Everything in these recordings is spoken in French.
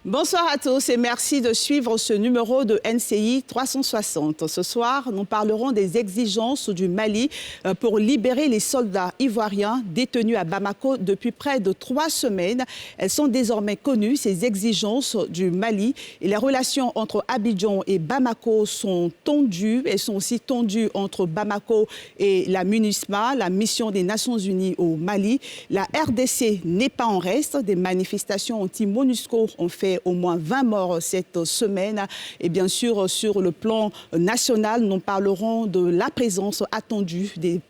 Bonsoir à tous et merci de suivre ce numéro de NCI 360. Ce soir, nous parlerons des exigences du Mali pour libérer les soldats ivoiriens détenus à Bamako depuis près de 3 semaines. Elles sont désormais connues, ces exigences du Mali. Et les relations entre Abidjan et Bamako sont tendues. Elles sont aussi tendues entre Bamako et la MINUSMA, la mission des Nations Unies au Mali. La RDC n'est pas en reste. Des manifestations anti-MONUSCO ont fait au moins 20 morts cette semaine. Et bien sûr, sur le plan national, nous parlerons de la présence attendue des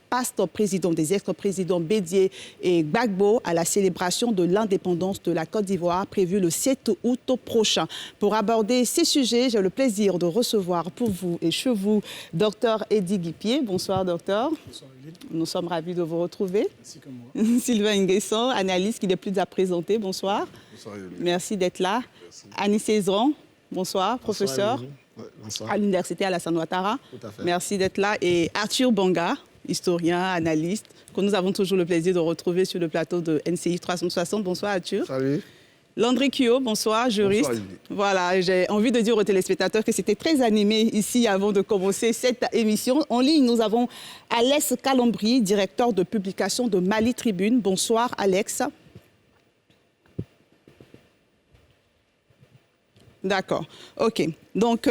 présidents, des ex-présidents Bédié et Gbagbo à la célébration de l'indépendance de la Côte d'Ivoire prévue le 7 août prochain. Pour aborder ces sujets, j'ai le plaisir de recevoir pour vous et chez vous Dr Eddy Guipier. Bonsoir docteur. Bonsoir Eline. Nous sommes ravis de vous retrouver. Merci comme moi. Sylvain Nguesson, analyste qui n'est plus à présenter. Bonsoir. Bonsoir Eline. Merci d'être là. Merci. Annie Cézran. Bonsoir, professeur Bonsoir. à l'Université Alassane Ouattara. Tout à fait. Merci d'être là. Et Arthur Banga, historien, analyste, que nous avons toujours le plaisir de retrouver sur le plateau de NCI 360. Bonsoir Arthur. Salut. Landry Kyo, bonsoir, juriste. Bonsoir, Lily. Voilà, j'ai envie de dire aux téléspectateurs que c'était très animé ici avant de commencer cette émission. En ligne, nous avons Alex Calambri, directeur de publication de Mali Tribune. Bonsoir Alex. D'accord, ok. Donc,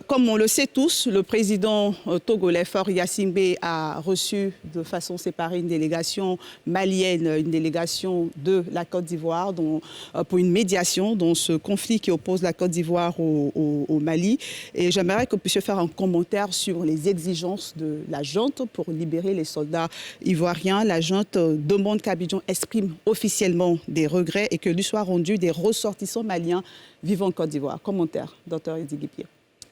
comme on le sait tous, le président togolais Faure Gnassingbé a reçu de façon séparée une délégation malienne, une délégation de la Côte d'Ivoire pour une médiation dans ce conflit qui oppose la Côte d'Ivoire au Mali. Et j'aimerais que vous puissiez faire un commentaire sur les exigences de la junte pour libérer les soldats ivoiriens. La junte demande qu'Abidjan exprime officiellement des regrets et que lui soient rendus des ressortissants maliens vivant en Côte d'Ivoire. Commentaire, docteur Eddy Guipier.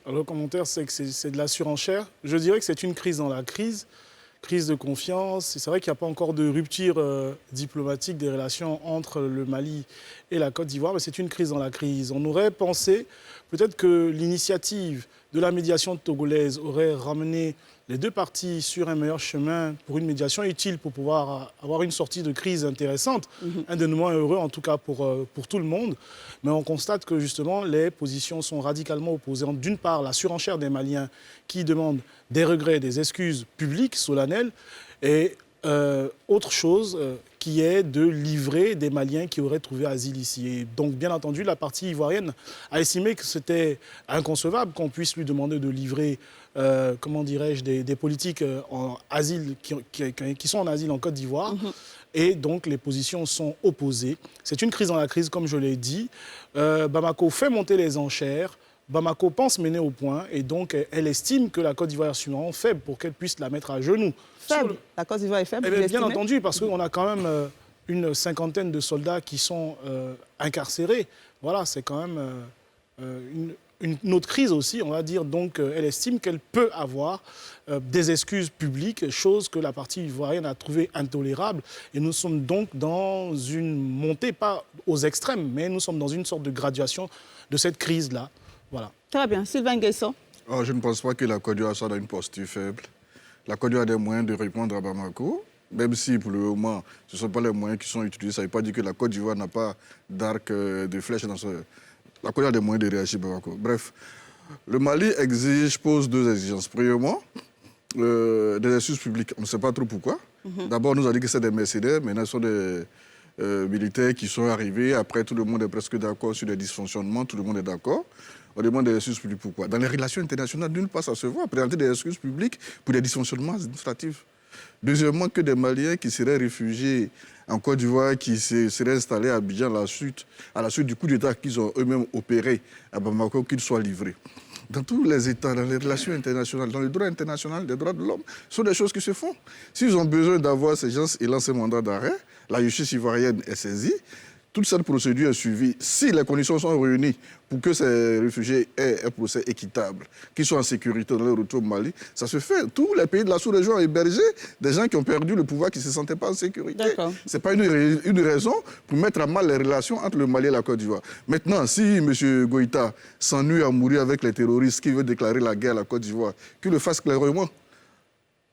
Alors, le commentaire, c'est que c'est de la surenchère. Je dirais que c'est une crise dans la crise, crise de confiance. C'est vrai qu'il n'y a pas encore de rupture diplomatique des relations entre le Mali et la Côte d'Ivoire, mais c'est une crise dans la crise. On aurait pensé peut-être que l'initiative de la médiation togolaise aurait ramené les deux parties sur un meilleur chemin pour une médiation utile pour pouvoir avoir une sortie de crise intéressante, un dénouement heureux en tout cas pour tout le monde. Mais on constate que justement les positions sont radicalement opposées. D'une part, la surenchère des Maliens qui demandent des regrets, des excuses publiques, solennelles, et autre chose qui est de livrer des Maliens qui auraient trouvé asile ici. Et donc, bien entendu, la partie ivoirienne a estimé que c'était inconcevable qu'on puisse lui demander de livrer, comment dirais-je, des politiques en asile, qui sont en asile en Côte d'Ivoire. Et donc, les positions sont opposées. C'est une crise dans la crise, comme je l'ai dit. Bamako fait monter les enchères. Bamako pense mener au point et donc elle estime que la Côte d'Ivoire est suffisamment faible pour qu'elle puisse la mettre à genoux. Faible. La Côte d'Ivoire est faible, Eh bien entendu, parce qu'on a quand même une cinquantaine de soldats qui sont incarcérés. Voilà, c'est quand même une autre crise aussi, on va dire. Donc elle estime qu'elle peut avoir des excuses publiques, chose que la partie ivoirienne a trouvée intolérable. Et nous sommes donc dans une montée, pas aux extrêmes, mais nous sommes dans une sorte de graduation de cette crise-là. Voilà. Très bien. Sylvain Nguesson. Oh, je ne pense pas que la Côte d'Ivoire soit dans une posture faible. La Côte d'Ivoire a des moyens de répondre à Bamako, même si pour le moment, ce ne sont pas les moyens qui sont utilisés. Ça ne veut pas dire que la Côte d'Ivoire n'a pas d'arc, de flèche dans ce... La Côte d'Ivoire a des moyens de réagir à Bamako. Bref, le Mali pose 2 exigences. Premièrement, des excuses publiques. On ne sait pas trop pourquoi. D'abord, on nous a dit que c'est des mercenaires. Maintenant, ce sont des militaires qui sont arrivés. Après, tout le monde est presque d'accord sur les dysfonctionnements. Tout le monde est d'accord. On demande des excuses publiques. Pourquoi? Dans les relations internationales, d'une part, ça se voit. Présenter des excuses publiques pour des dysfonctionnements administratifs. Deuxièmement, que des Maliens qui seraient réfugiés en Côte d'Ivoire, qui seraient installés à Abidjan à la suite du coup d'État qu'ils ont eux-mêmes opéré à Bamako, qu'ils soient livrés. Dans tous les États, dans les relations internationales, dans le droit international des droits de l'homme, ce sont des choses qui se font. S'ils ont besoin d'avoir ces gens et lancer un mandat d'arrêt, la justice ivoirienne est saisie. Toute cette procédure est suivie. Si les conditions sont réunies pour que ces réfugiés aient un procès équitable, qu'ils soient en sécurité dans leur retour au Mali, ça se fait. Tous les pays de la sous-région ont hébergé des gens qui ont perdu le pouvoir, qui ne se sentaient pas en sécurité. Ce n'est pas une raison pour mettre à mal les relations entre le Mali et la Côte d'Ivoire. Maintenant, si M. Goïta s'ennuie à mourir avec les terroristes qui veulent déclarer la guerre à la Côte d'Ivoire, qu'il le fasse clairement.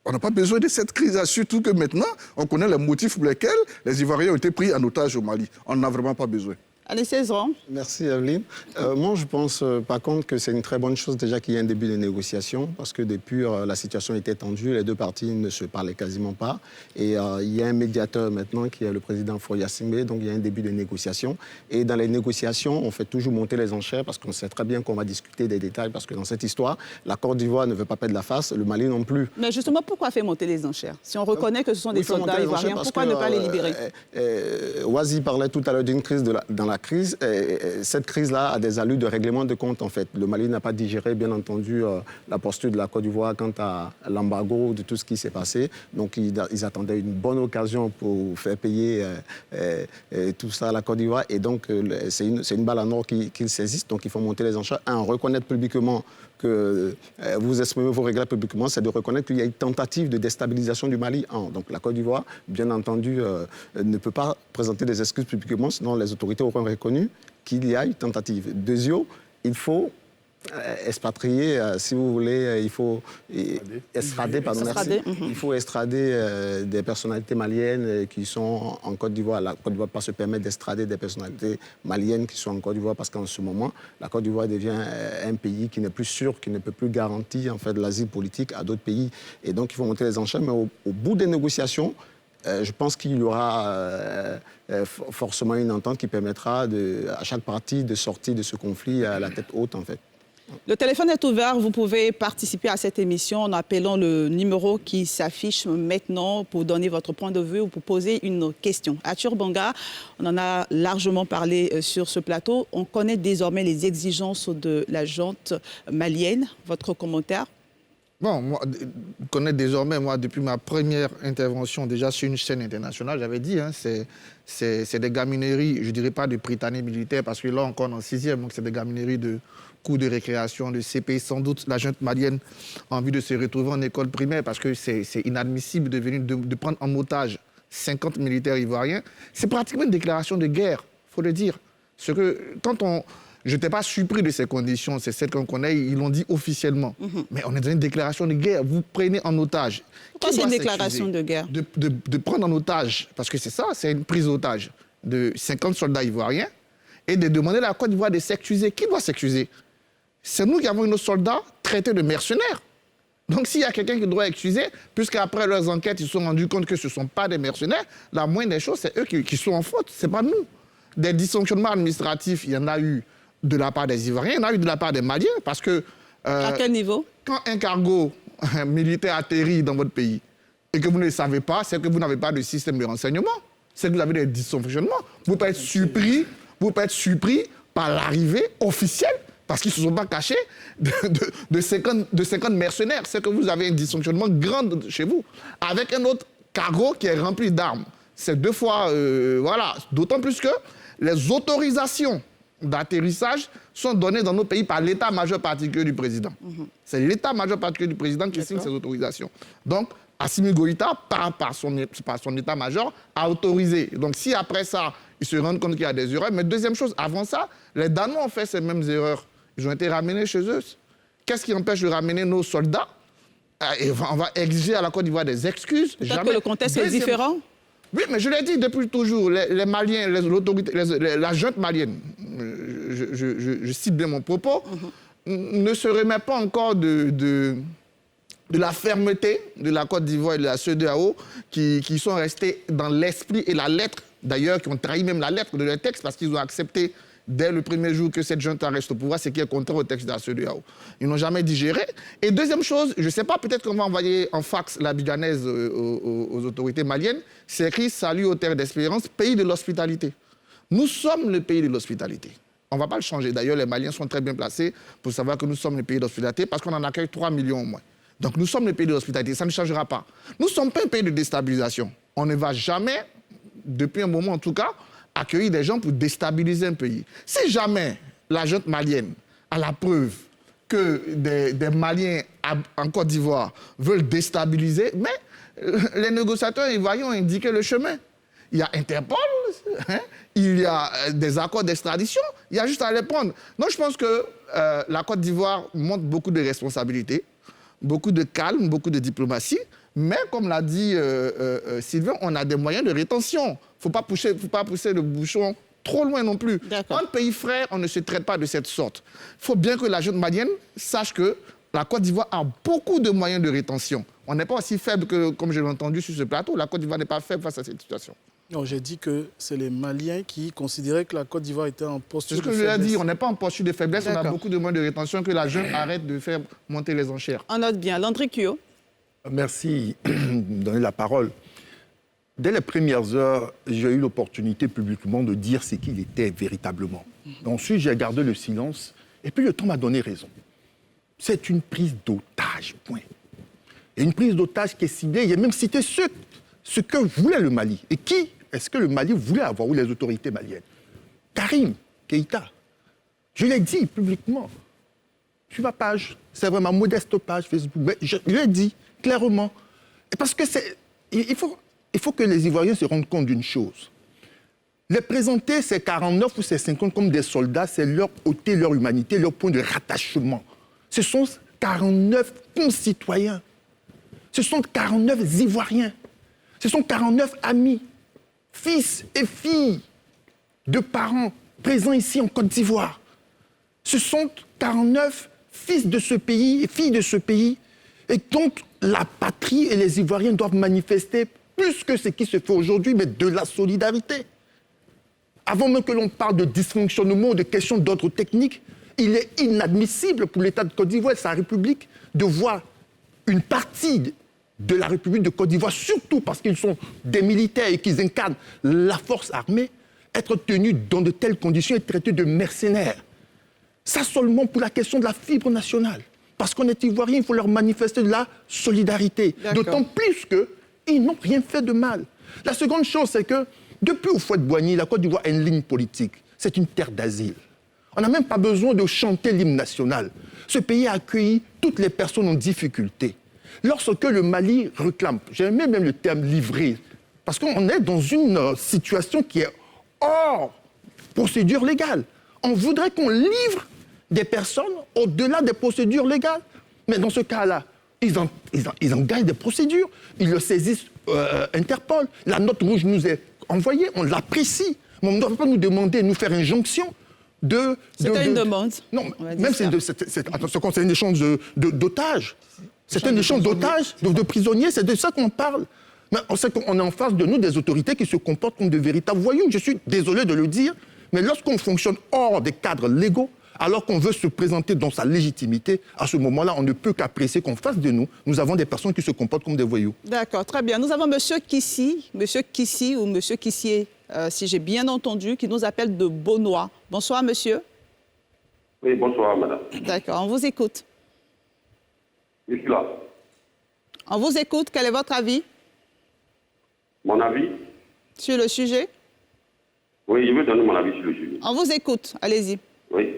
On n'a pas besoin de cette crise, surtout que maintenant, on connaît les motifs pour lesquels les Ivoiriens ont été pris en otage au Mali. On n'en a vraiment pas besoin. Allez, 16 ans. Merci, Evelyne. Moi, je pense, par contre, que c'est une très bonne chose déjà qu'il y ait un début de négociation, parce que depuis, la situation était tendue, les deux parties ne se parlaient quasiment pas. Et il y a un médiateur maintenant qui est le président Foya Singbe, donc il y a un début de négociation. Et dans les négociations, on fait toujours monter les enchères, parce qu'on sait très bien qu'on va discuter des détails, parce que dans cette histoire, la Côte d'Ivoire ne veut pas perdre la face, le Mali non plus. Mais justement, pourquoi faire monter les enchères? Si on reconnaît que ce sont des soldats ivoiriens, pourquoi ne pas les libérer? Wazi parlait tout à l'heure d'une crise dans la crise. Cette crise-là a des allures de règlement de compte, en fait. Le Mali n'a pas digéré, bien entendu, la posture de la Côte d'Ivoire quant à l'embargo de tout ce qui s'est passé. Donc, ils attendaient une bonne occasion pour faire payer tout ça à la Côte d'Ivoire. Et donc, c'est une balle en or qu'ils saisissent. Donc, il faut monter les enchères. Reconnaître publiquement que vous exprimez vos regrets publiquement, c'est de reconnaître qu'il y a une tentative de déstabilisation du Mali. Donc, la Côte d'Ivoire, bien entendu, ne peut pas présenter des excuses publiquement, sinon les autorités auront reconnu qu'il y a une tentative. Deuxièmement, il faut expatrier, si vous voulez, il faut extrader, pardon, merci. Il faut extrader des personnalités maliennes qui sont en Côte d'Ivoire. La Côte d'Ivoire ne peut pas se permettre d'extrader des personnalités maliennes qui sont en Côte d'Ivoire parce qu'en ce moment, la Côte d'Ivoire devient un pays qui n'est plus sûr, qui ne peut plus garantir en fait, l'asile politique à d'autres pays. Et donc, il faut monter les enchères. Mais au bout des négociations, je pense qu'il y aura forcément une entente qui permettra à chaque partie de sortir de ce conflit à la tête haute, en fait. Le téléphone est ouvert. Vous pouvez participer à cette émission en appelant le numéro qui s'affiche maintenant pour donner votre point de vue ou pour poser une question. Arthur Banga, on en a largement parlé sur ce plateau. On connaît désormais les exigences de la junte malienne. Votre commentaire? Bon, moi, je connais désormais, moi, depuis ma première intervention déjà sur une chaîne internationale, j'avais dit, hein, c'est des gamineries, je ne dirais pas de Britannique militaire, parce que là, encore en 6e, donc c'est des gamineries de cours de récréation, de CP. Sans doute, la junte malienne a envie de se retrouver en école primaire, parce que c'est inadmissible de prendre en otage 50 militaires ivoiriens. C'est pratiquement une déclaration de guerre, il faut le dire. Parce que quand on... Je n'étais pas surpris de ces conditions, c'est celles qu'on connaît, ils l'ont dit officiellement. Mais on est dans une déclaration de guerre, vous prenez en otage. Pourquoi c'est une déclaration de guerre? De prendre en otage, parce que c'est ça, c'est une prise d'otage de 50 soldats ivoiriens, et de demander à la Côte d'Ivoire de s'excuser. Qui doit s'excuser? C'est nous qui avons nos soldats traités de mercenaires. Donc s'il y a quelqu'un qui doit excuser, puisqu'après leurs enquêtes, ils se sont rendus compte que ce ne sont pas des mercenaires, la moindre des choses, c'est eux qui sont en faute, ce n'est pas nous. Des dysfonctionnements administratifs, il y en a eu de la part des Ivoiriens, il y en a eu de la part des Maliens, parce que... à quel niveau? Quand un cargo militaire atterrit dans votre pays et que vous ne le savez pas, c'est que vous n'avez pas de système de renseignement, c'est que vous avez des dysfonctionnements. Vous pouvez être surpris par l'arrivée officielle, parce qu'ils ne se sont pas cachés, de 50 mercenaires. C'est que vous avez un dysfonctionnement grand chez vous, avec un autre cargo qui est rempli d'armes. C'est deux fois... voilà, d'autant plus que les autorisations d'atterrissage sont données dans nos pays par l'état-major particulier du président. C'est l'état-major particulier du président qui signe ces autorisations. Donc, Assimi Goïta, par son état-major, a autorisé. Donc, si après ça, ils se rendent compte qu'il y a des erreurs. Mais deuxième chose, avant ça, les Danois ont fait ces mêmes erreurs. Ils ont été ramenés chez eux. Qu'est-ce qui empêche de ramener nos soldats? Et on va exiger à la Côte d'Ivoire des excuses. Peut-être que le contexte est différent. Oui, mais je l'ai dit depuis toujours, les Maliens, la junte malienne, je cite bien mon propos, ne se remet pas encore de la fermeté de la Côte d'Ivoire et de la CEDEAO qui sont restés dans l'esprit et la lettre, d'ailleurs, qui ont trahi même la lettre de leur texte parce qu'ils ont accepté dès le premier jour que cette junte reste au pouvoir, ce qui est contraire au texte de la CEDEAO. Ils n'ont jamais digéré. Et deuxième chose, je ne sais pas, peut-être qu'on va envoyer en fax l'abidjanaise aux autorités maliennes, c'est écrit « Salut aux terres d'espérance, pays de l'hospitalité ». Nous sommes le pays de l'hospitalité. On ne va pas le changer. D'ailleurs, les Maliens sont très bien placés pour savoir que nous sommes le pays de l'hospitalité parce qu'on en accueille 3 millions au moins. Donc nous sommes le pays de l'hospitalité, ça ne changera pas. Nous ne sommes pas un pays de déstabilisation. On ne va jamais, depuis un moment en tout cas, accueillir des gens pour déstabiliser un pays. Si jamais la junte malienne a la preuve que des Maliens en Côte d'Ivoire veulent déstabiliser, mais les négociateurs ivoiriens ont indiqué le chemin. Il y a Interpol, hein, il y a des accords d'extradition, il y a juste à les prendre. Donc je pense que la Côte d'Ivoire montre beaucoup de responsabilités, beaucoup de calme, beaucoup de diplomatie, mais comme l'a dit Sylvain, on a des moyens de rétention. Il ne faut pas pousser le bouchon trop loin non plus. D'accord. Un pays frère, on ne se traite pas de cette sorte. Il faut bien que la junte malienne sache que la Côte d'Ivoire a beaucoup de moyens de rétention. On n'est pas aussi faible que, comme je l'ai entendu sur ce plateau, la Côte d'Ivoire n'est pas faible face à cette situation. Non, j'ai dit que c'est les Maliens qui considéraient que la Côte d'Ivoire était en C'est posture ce de que je l'ai faiblesse. dit, on n'est pas en posture de faiblesse, on a D'accord. beaucoup de moyens de rétention, que la junte arrête de faire monter les enchères. On note bien. Landry Cuyo. Merci de donner la parole. Dès les premières heures, j'ai eu l'opportunité publiquement de dire ce qu'il était véritablement. Ensuite, j'ai gardé le silence et puis le temps m'a donné raison. C'est une prise d'otage, point. Et une prise d'otage qui est ciblée, il y a même cité ce que voulait le Mali. Et qui est-ce que le Mali voulait avoir, ou les autorités maliennes? Karim Keïta. Je l'ai dit publiquement. Sur ma page, c'est vraiment modeste page Facebook, mais je l'ai dit clairement. Et parce que il faut que les Ivoiriens se rendent compte d'une chose. Les présenter, ces 49 ou ces 50 comme des soldats, c'est leur ôter leur humanité, leur point de rattachement. Ce sont 49 concitoyens. Ce sont 49 Ivoiriens. Ce sont 49 amis, fils et filles de parents présents ici en Côte d'Ivoire. Ce sont 49 fils de ce pays et filles de ce pays. Et donc, la patrie et les Ivoiriens doivent manifester plus que ce qui se fait aujourd'hui, mais de la solidarité. Avant même que l'on parle de dysfonctionnement ou de questions d'ordre technique, il est inadmissible pour l'État de Côte d'Ivoire et sa République de voir une partie de la République de Côte d'Ivoire, surtout parce qu'ils sont des militaires et qu'ils incarnent la force armée, être tenus dans de telles conditions et traités de mercenaires. Ça seulement pour la question de la fibre nationale. Parce qu'on est Ivoirien, il faut leur manifester de la solidarité. D'accord. D'autant plus qu'ils n'ont rien fait de mal. La seconde chose, c'est que depuis Houphouët-Boigny, la Côte d'Ivoire a une ligne politique. C'est une terre d'asile. On n'a même pas besoin de chanter l'hymne national. Ce pays a accueilli toutes les personnes en difficulté. Lorsque le Mali réclame, j'aimais même le terme livré, parce qu'on est dans une situation qui est hors procédure légale. On voudrait qu'on livre des personnes au-delà des procédures légales. Mais dans ce cas-là, ils engagent des procédures, ils le saisissent Interpol. La note rouge nous est envoyée, on l'apprécie. Mais on ne doit pas nous demander, nous faire injonction de... C'était une demande. Non, On va dire même ça. attention, c'est un échange d'otages. C'est un échange d'otages, de prisonniers, c'est de ça qu'on parle. Mais on sait qu'on est en face de nous des autorités qui se comportent comme de véritables voyous. Je suis désolé de le dire, mais lorsqu'on fonctionne hors des cadres légaux, alors qu'on veut se présenter dans sa légitimité, à ce moment-là, on ne peut qu'apprécier qu'en face de nous, nous avons des personnes qui se comportent comme des voyous. D'accord, très bien. Nous avons M. Kissi ou M. Kissier, si j'ai bien entendu, qui nous appelle de Beaunois. Bonsoir, monsieur. Oui, bonsoir, madame. D'accord, on vous écoute. Je suis là. On vous écoute. Quel est votre avis Mon avis? sur le sujet? Oui, je veux donner mon avis sur le sujet. On vous écoute. Allez-y. Oui.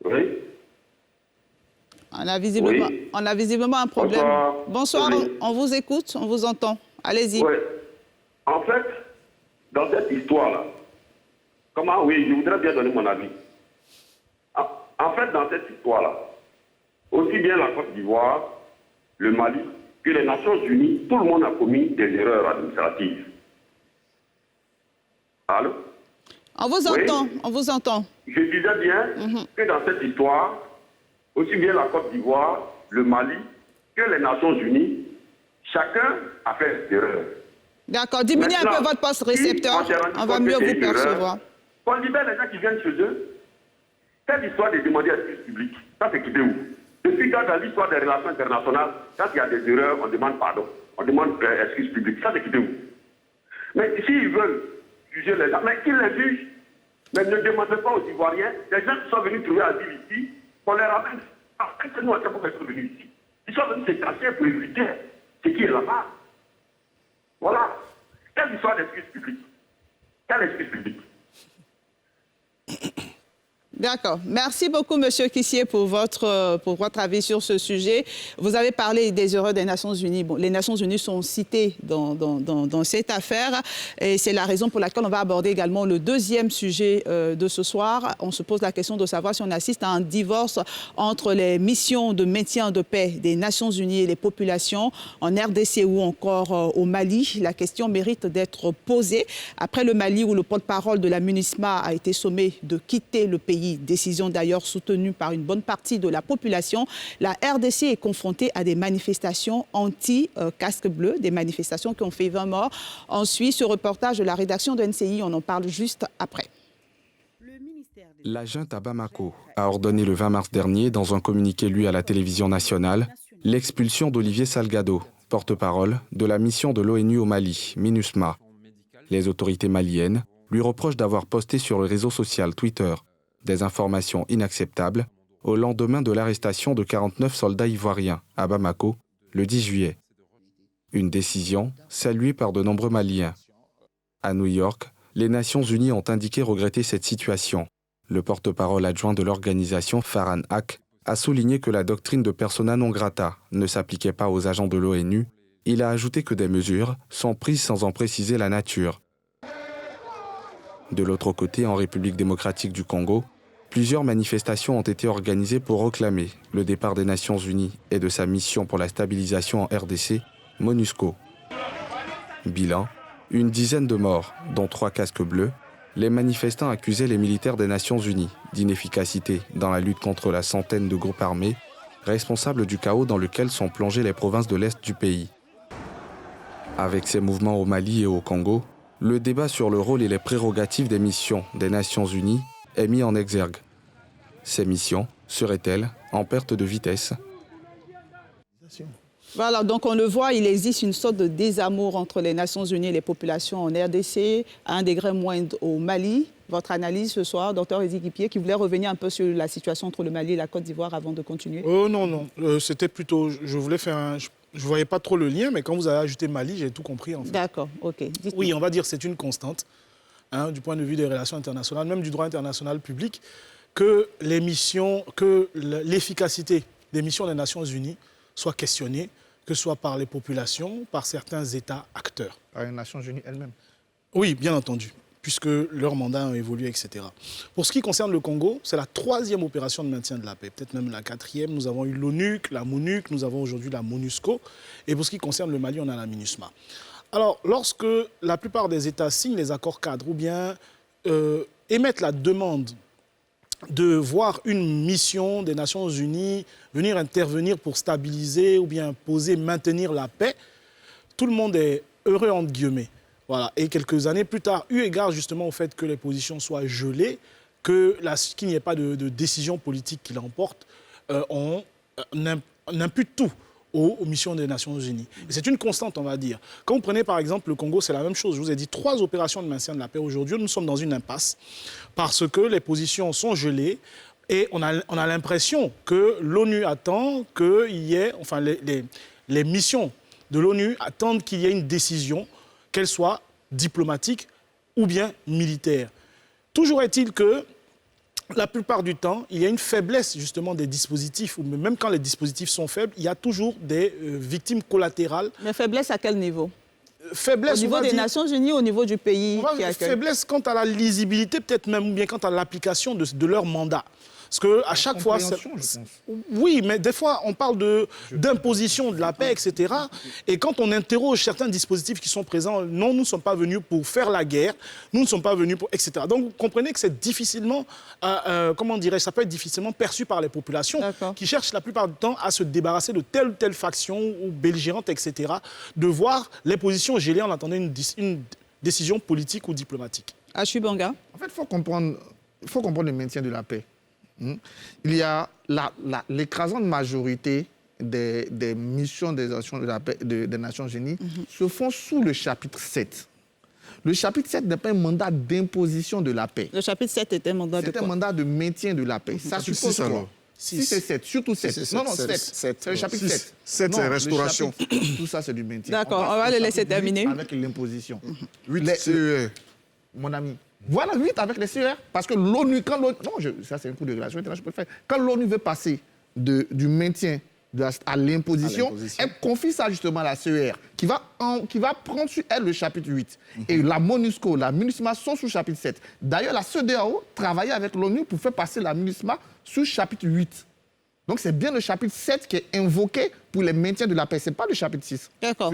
Oui. On a visiblement un problème. Bonsoir. Bonsoir, Oui. on vous écoute, on vous entend. Allez-y. Oui. En fait, dans cette histoire-là, oui, je voudrais bien donner mon avis. En fait, dans cette histoire-là, aussi bien la Côte d'Ivoire, le Mali, que les Nations Unies, tout le monde a commis des erreurs administratives. Allô? On vous Oui. entend, on vous entend. Je disais bien que dans cette histoire, aussi bien la Côte d'Ivoire, le Mali, que les Nations Unies, chacun a fait des erreurs. D'accord, diminuez un Maintenant, peu votre poste récepteur, si on s'est rendu on va compte mieux que c'est vous une erreur, percevoir. qu'on libère les gens qui viennent chez eux. Cette histoire de demander excuse publique, ça c'est quitté où? Depuis quand dans l'histoire des relations internationales, quand il y a des erreurs, on demande pardon, on demande excuse publique, ça c'est quitté où? Mais s'ils veulent juger les gens, mais qu'ils les jugent. Mais ne demandez pas aux Ivoiriens, les gens qui sont venus trouver asile ici, qu'on les ramène. Après que nous, on sait pourquoi ils sont venus ici. Ils sont venus se cacher pour éviter ce qui est là-bas. Voilà. Quelle histoire d'excuse publique? Quelle excuse publique? D'accord. Merci beaucoup, Monsieur Kissier, pour votre avis sur ce sujet. Vous avez parlé des erreurs des Nations Unies. Bon, les Nations Unies sont citées dans cette affaire et c'est la raison pour laquelle on va aborder également le deuxième sujet de ce soir. On se pose la question de savoir si on assiste à un divorce entre les missions de maintien de paix des Nations Unies et les populations en RDC ou encore au Mali. La question mérite d'être posée. Après le Mali, où le porte-parole de la MINUSMA a été sommé de quitter le pays, décision d'ailleurs soutenue par une bonne partie de la population, la RDC est confrontée à des manifestations anti-casque bleu, des manifestations qui ont fait 20 morts. On suit ce reportage de la rédaction de NCI, on en parle juste après. La junte à Bamako a ordonné le 20 mars dernier, dans un communiqué lu à la télévision nationale, l'expulsion d'Olivier Salgado, porte-parole de la mission de l'ONU au Mali, MINUSMA. Les autorités maliennes lui reprochent d'avoir posté sur le réseau social Twitter des informations inacceptables au lendemain de l'arrestation de 49 soldats ivoiriens à Bamako le 10 juillet. Une décision saluée par de nombreux Maliens. À New York, les Nations Unies ont indiqué regretter cette situation. Le porte-parole adjoint de l'organisation, Farhan Haq, a souligné que la doctrine de persona non grata ne s'appliquait pas aux agents de l'ONU. Il a ajouté que des mesures sont prises sans en préciser la nature. De l'autre côté, en République démocratique du Congo, plusieurs manifestations ont été organisées pour réclamer le départ des Nations Unies et de sa mission pour la stabilisation en RDC, MONUSCO. Bilan, une dizaine de morts, dont 3 casques bleus. Les manifestants accusaient les militaires des Nations Unies d'inefficacité dans la lutte contre la centaine de groupes armés, responsables du chaos dans lequel sont plongées les provinces de l'Est du pays. Avec ces mouvements au Mali et au Congo, le débat sur le rôle et les prérogatives des missions des Nations Unies est mis en exergue. Ces missions seraient-elles en perte de vitesse ? Voilà, donc on le voit, il existe une sorte de désamour entre les Nations Unies et les populations en RDC, à un degré moindre au Mali. Votre analyse ce soir, docteur Ezikipié, qui voulait revenir un peu sur la situation entre le Mali et la Côte d'Ivoire avant de continuer. Oh non, c'était plutôt, je voulais faire un... Je ne voyais pas trop le lien, mais quand vous avez ajouté Mali, j'ai tout compris en fait. D'accord, ok. Oui, on va dire que c'est une constante, du point de vue des relations internationales, même du droit international public, que les missions, que l'efficacité des missions des Nations Unies soit questionnée, que ce soit par les populations, par certains États acteurs. Par les Nations Unies elles-mêmes. Oui, bien entendu, puisque leur mandat a évolué, etc. Pour ce qui concerne le Congo, c'est la 3e opération de maintien de la paix, peut-être même la 4e. Nous avons eu l'ONUC, la MONUC, nous avons aujourd'hui la MONUSCO. Et pour ce qui concerne le Mali, on a la MINUSMA. Alors, lorsque la plupart des États signent les accords cadres ou bien émettent la demande de voir une mission des Nations Unies venir intervenir pour stabiliser ou bien imposer, maintenir la paix, tout le monde est heureux, entre guillemets. Voilà. Et quelques années plus tard, eu égard justement au fait que les positions soient gelées, qu'il n'y ait pas de décision politique qui l'emporte, on impute tout aux missions des Nations Unies. Et c'est une constante, on va dire. Quand vous prenez par exemple le Congo, c'est la même chose. Je vous ai dit 3 opérations de maintien de la paix. Aujourd'hui, nous sommes dans une impasse parce que les positions sont gelées et on a l'impression que l'ONU attend qu'il y ait, enfin les missions de l'ONU attendent qu'il y ait une décision, qu'elle soit diplomatique ou bien militaire. Toujours est-il que la plupart du temps, il y a une faiblesse justement des dispositifs, ou même quand les dispositifs sont faibles, il y a toujours des victimes collatérales. Mais faiblesse à quel niveau ? Faiblesse, au niveau des Nations Unies, au niveau du pays qui accueille. Faiblesse quant à la lisibilité, peut-être même, ou bien quant à l'application de leur mandat. Parce qu'à chaque fois... Oui, mais des fois, on parle d'imposition de la paix, etc. Et quand on interroge certains dispositifs qui sont présents, non, nous ne sommes pas venus pour faire la guerre, nous ne sommes pas venus pour... etc. Donc, vous comprenez que c'est difficilement... comment dirais-je, ça peut être difficilement perçu par les populations qui cherchent la plupart du temps à se débarrasser de telle ou telle faction ou belligérante, etc. De voir les positions gelées en attendant une décision politique ou diplomatique. Achou Banga. En fait, il faut comprendre le maintien de la paix. Il y a l'écrasante majorité des missions des Nations, de la paix, des Nations Unies se font sous le chapitre 7. Le chapitre 7 n'est pas un mandat d'imposition de la paix. Le chapitre 7 est un mandat de quoi ? C'est un mandat de maintien de la paix. Ça suppose quoi ? 6 et 7, surtout 7. Non, 7. C'est le chapitre 7. 7, c'est restauration. Tout ça, c'est du maintien. D'accord, on va le laisser terminer. Avec l'imposition. 8, c'est... Mon ami, Voilà, 8 avec les CER. Parce que l'ONU, ça c'est un coup de relation internationale, je peux le faire. Quand l'ONU veut passer du maintien à l'imposition, elle confie ça justement à la CER, qui va prendre sur elle le chapitre 8. Et la MONUSCO, la MINUSMA sont sous chapitre 7. D'ailleurs, la CEDEAO travaillait avec l'ONU pour faire passer la MINUSMA sous chapitre 8. Donc c'est bien le chapitre 7 qui est invoqué pour le maintien de la paix. Ce n'est pas le chapitre 6. D'accord.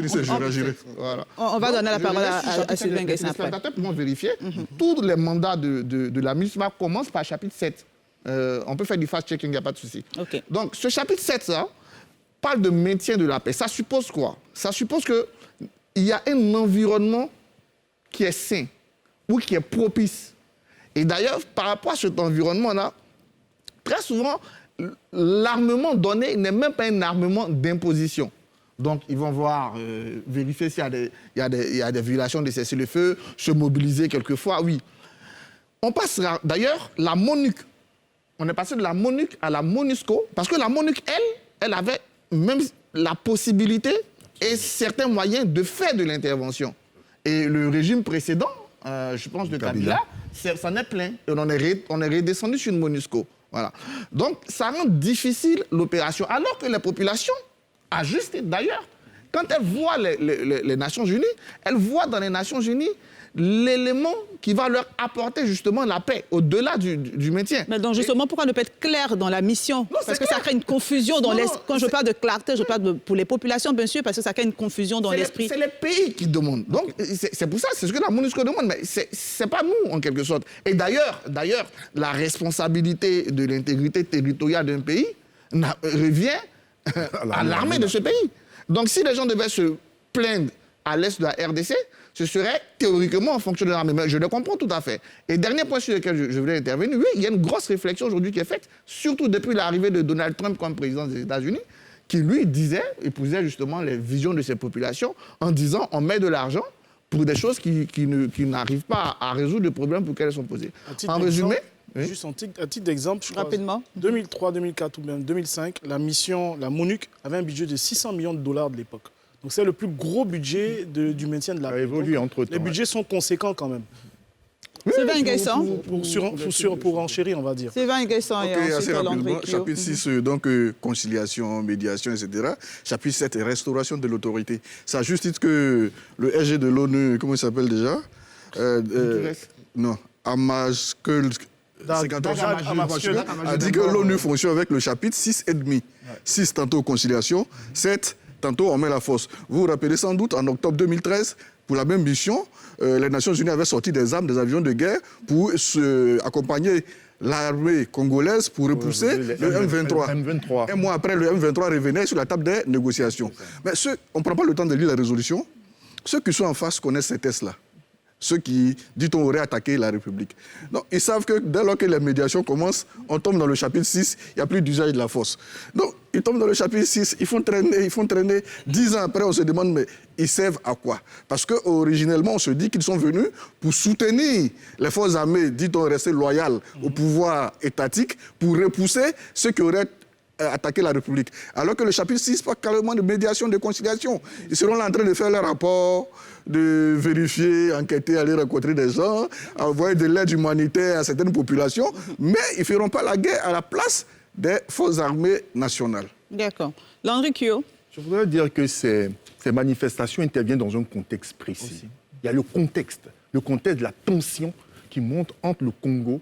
Voilà. On va donner la parole à Sylvain Guessin après. Les sénateurs pourront vérifier. Tous les mandats de la MINUSMA commencent par chapitre 7. On peut faire du fast-checking, il n'y a pas de souci. Okay. Donc ce chapitre 7, ça, parle de maintien de la paix. Ça suppose quoi? Ça suppose qu'il y a un environnement qui est sain ou qui est propice. Et d'ailleurs, par rapport à cet environnement-là, très souvent, l'armement donné n'est même pas un armement d'imposition. Donc, ils vont vérifier s'il y a des violations de cessez-le-feu, se mobiliser quelquefois, oui. On passera, d'ailleurs, la MONUC. On est passé de la MONUC à la MONUSCO, parce que la MONUC, elle avait même la possibilité et certains moyens de faire de l'intervention. Et le régime précédent, je pense de Kabila, ça n'est plein. Et on est redescendu sur une MONUSCO. Voilà. Donc, ça rend difficile l'opération. Alors que les populations, à juste titre d'ailleurs, quand elles voient les Nations Unies, elles voient dans les Nations Unies l'élément qui va leur apporter justement la paix, au-delà du maintien. Mais donc justement, pourquoi ne pas être clair dans la mission? Parce que ça crée une confusion dans l'esprit. Quand je parle de clarté, je parle pour les populations, bien sûr, parce que ça crée une confusion dans l'esprit. C'est les pays qui demandent. Donc, c'est pour ça, c'est ce que la MONUSCO demande, mais c'est pas nous, en quelque sorte. Et d'ailleurs, la responsabilité de l'intégrité territoriale d'un pays revient à l'armée de ce pays. Donc, si les gens devaient se plaindre à l'est de la RDC, ce serait théoriquement en fonction de l'armée. Mais je le comprends tout à fait. Et dernier point sur lequel je voulais intervenir, oui, il y a une grosse réflexion aujourd'hui qui est faite, surtout depuis l'arrivée de Donald Trump comme président des États-Unis, qui lui épousait justement les visions de ces populations en disant on met de l'argent pour des choses qui n'arrivent pas à résoudre le problème pour lesquels elles sont posées. En résumé... Juste à titre d'exemple, je crois, rapidement. 2003, 2004 ou même 2005, la MONUC avait un budget de 600 millions de dollars de l'époque. Donc c'est le plus gros budget du maintien de la paix. Ça évolue entre-temps. Les budgets sont conséquents quand même. Sylvain Guessin. Pour enchérir, on va dire. Sylvain Guessin et ensuite assez rapidement. Landry Kyo. Chapitre 6, donc conciliation, médiation, etc. Chapitre 7, restauration de l'autorité. C'est à juste titre que le SG de l'ONU, comment il s'appelle déjà Non, Amajkeul a dit que l'ONU fonctionne avec le chapitre 6,5. 6 tantôt conciliation, 7 tantôt on met la force. Vous vous rappelez sans doute, en octobre 2013, pour la même mission, les Nations Unies avaient sorti des armes, des avions de guerre pour accompagner l'armée congolaise pour repousser le M23. Un mois après, le M23 revenait sur la table des négociations. Mais on ne prend pas le temps de lire la résolution. Ceux qui sont en face connaissent ces tests-là. Ceux qui, dit-on, auraient attaqué la République. Donc, ils savent que dès lors que les médiations commencent, on tombe dans le chapitre 6, il n'y a plus d'usage de la force. Donc, ils tombent dans le chapitre 6, ils font traîner. 10 ans après, on se demande, mais ils servent à quoi? Parce qu'originellement, on se dit qu'ils sont venus pour soutenir les forces armées, dit-on, rester loyales au pouvoir étatique, pour repousser ceux qui auraient attaquer la République. Alors que le chapitre 6 parle carrément de médiation, de conciliation. Ils seront là en train de faire leur rapport, de vérifier, enquêter, aller rencontrer des gens, envoyer de l'aide humanitaire à certaines populations, mais ils ne feront pas la guerre à la place des forces armées nationales. D'accord. Landry Kyo. Je voudrais dire que ces manifestations interviennent dans un contexte précis. Aussi. Il y a le contexte de la tension qui monte entre le Congo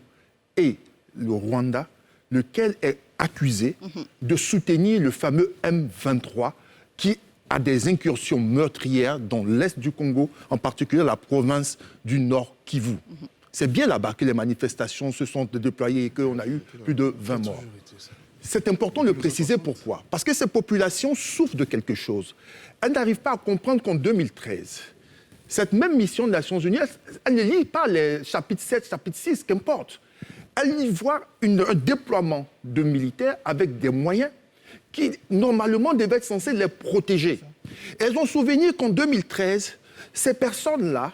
et le Rwanda, lequel est accusé de soutenir le fameux M23 qui a des incursions meurtrières dans l'est du Congo, en particulier la province du Nord Kivu. C'est bien là-bas que les manifestations se sont déployées et qu'on a eu plus de 20 morts. C'est important de le préciser. Pourquoi? Parce que ces populations souffrent de quelque chose. Elles n'arrivent pas à comprendre qu'en 2013, cette même mission des Nations Unies, elle ne lit pas les chapitres 7, chapitre 6, qu'importe. Elle y voit un déploiement de militaires avec des moyens qui, normalement, devaient être censés les protéger. Elles ont souvenir qu'en 2013, ces personnes-là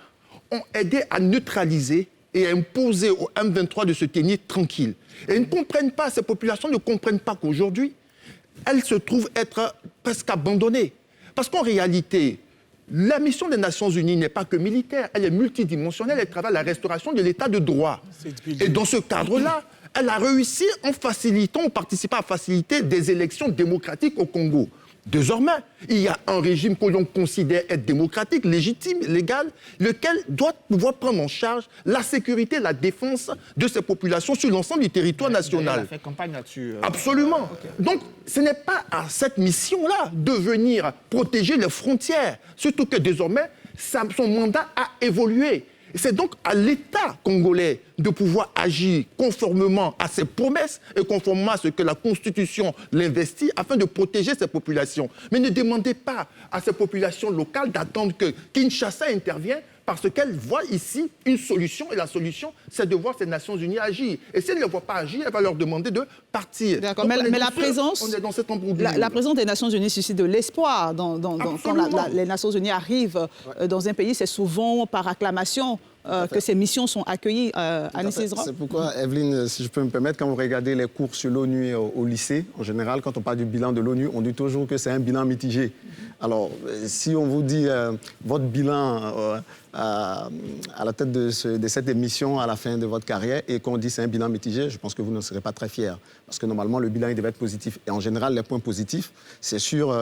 ont aidé à neutraliser et à imposer au M23 de se tenir tranquille. Et elles ne comprennent pas, ces populations ne comprennent pas qu'aujourd'hui, elles se trouvent être presque abandonnées. Parce qu'en réalité, La mission des Nations Unies n'est pas que militaire, elle est multidimensionnelle, elle travaille à la restauration de l'état de droit. Et dans ce cadre-là, elle a réussi en participant à faciliter des élections démocratiques au Congo. Désormais, il y a un régime que l'on considère être démocratique, légitime, légal, lequel doit pouvoir prendre en charge la sécurité, la défense de ces populations sur l'ensemble du territoire national. Elle a fait campagne là-dessus. Absolument. Okay. Donc, ce n'est pas à cette mission-là de venir protéger les frontières, surtout que désormais, son mandat a évolué. C'est donc à l'État congolais de pouvoir agir conformément à ses promesses et conformément à ce que la Constitution l'investit afin de protéger ces populations. Mais ne demandez pas à ces populations locales d'attendre que Kinshasa intervienne parce qu'elles voient ici une solution et la solution, c'est de voir ces Nations Unies agir. Et si elles ne les voient pas agir, elle va leur demander de partir. D'accord, mais la présence, on est dans cet embrouille. La présence des Nations Unies suscite de l'espoir. Quand les Nations Unies arrivent dans un pays, c'est souvent par acclamation que ces missions sont accueillies à Nisizra. C'est pourquoi, Evelyne, si je peux me permettre, quand vous regardez les cours sur l'ONU au lycée, en général, quand on parle du bilan de l'ONU, on dit toujours que c'est un bilan mitigé. Alors, si on vous dit votre bilan à la tête de cette émission à la fin de votre carrière et qu'on dit c'est un bilan mitigé, je pense que vous ne serez pas très fiers. Parce que normalement, le bilan il devait être positif. Et en général, les points positifs, c'est sur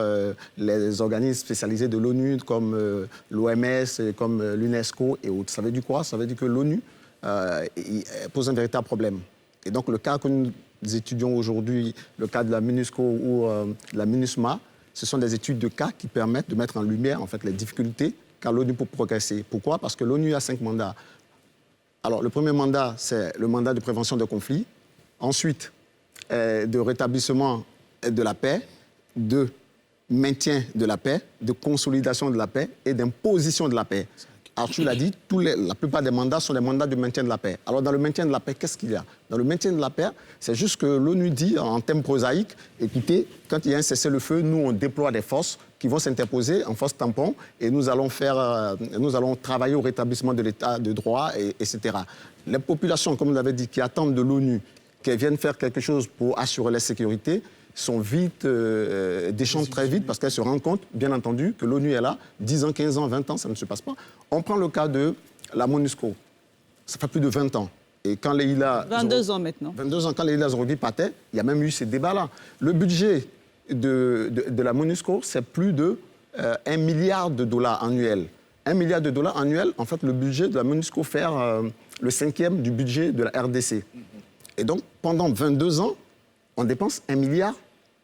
les organismes spécialisés de l'ONU comme l'OMS, comme l'UNESCO et autres. Ça veut dire quoi? Ça veut dire que l'ONU pose un véritable problème. Et donc, le cas que nous étudions aujourd'hui, le cas de la MINUSCO ou de la MINUSMA, ce sont des études de cas qui permettent de mettre en lumière en fait, les difficultés qu'a l'ONU pour progresser. Pourquoi? Parce que l'ONU a 5 mandats. Alors, le premier mandat, c'est le mandat de prévention de conflits. Ensuite, de rétablissement de la paix, de maintien de la paix, de consolidation de la paix et d'imposition de la paix. Arthur l'a dit, la plupart des mandats sont des mandats de maintien de la paix. Alors, dans le maintien de la paix, qu'est-ce qu'il y a? Dans le maintien de la paix, c'est juste que l'ONU dit, en termes prosaïques, écoutez, quand il y a un cessez-le-feu, nous, on déploie des forces qui vont s'interposer en force tampon et nous allons travailler au rétablissement de l'état de droit, etc. Les populations, comme vous l'avez dit, qui attendent de l'ONU qu'elles viennent faire quelque chose pour assurer la sécurité, sont vite, déchantent très vite parce qu'elles se rendent compte, bien entendu, que l'ONU est là, 10 ans, 15 ans, 20 ans, ça ne se passe pas. On prend le cas de la MONUSCO. Ça fait plus de 20 ans. Et quand Leïla... 22 ans maintenant. 22 ans, quand Leïla Zorobi partait, il y a même eu ces débats-là. Le budget de la MONUSCO, c'est plus de $1 milliard annuel. $1 milliard annuel, en fait, le budget de la MONUSCO fait le 5e du budget de la RDC. Et donc, pendant 22 ans, on dépense $1 milliard.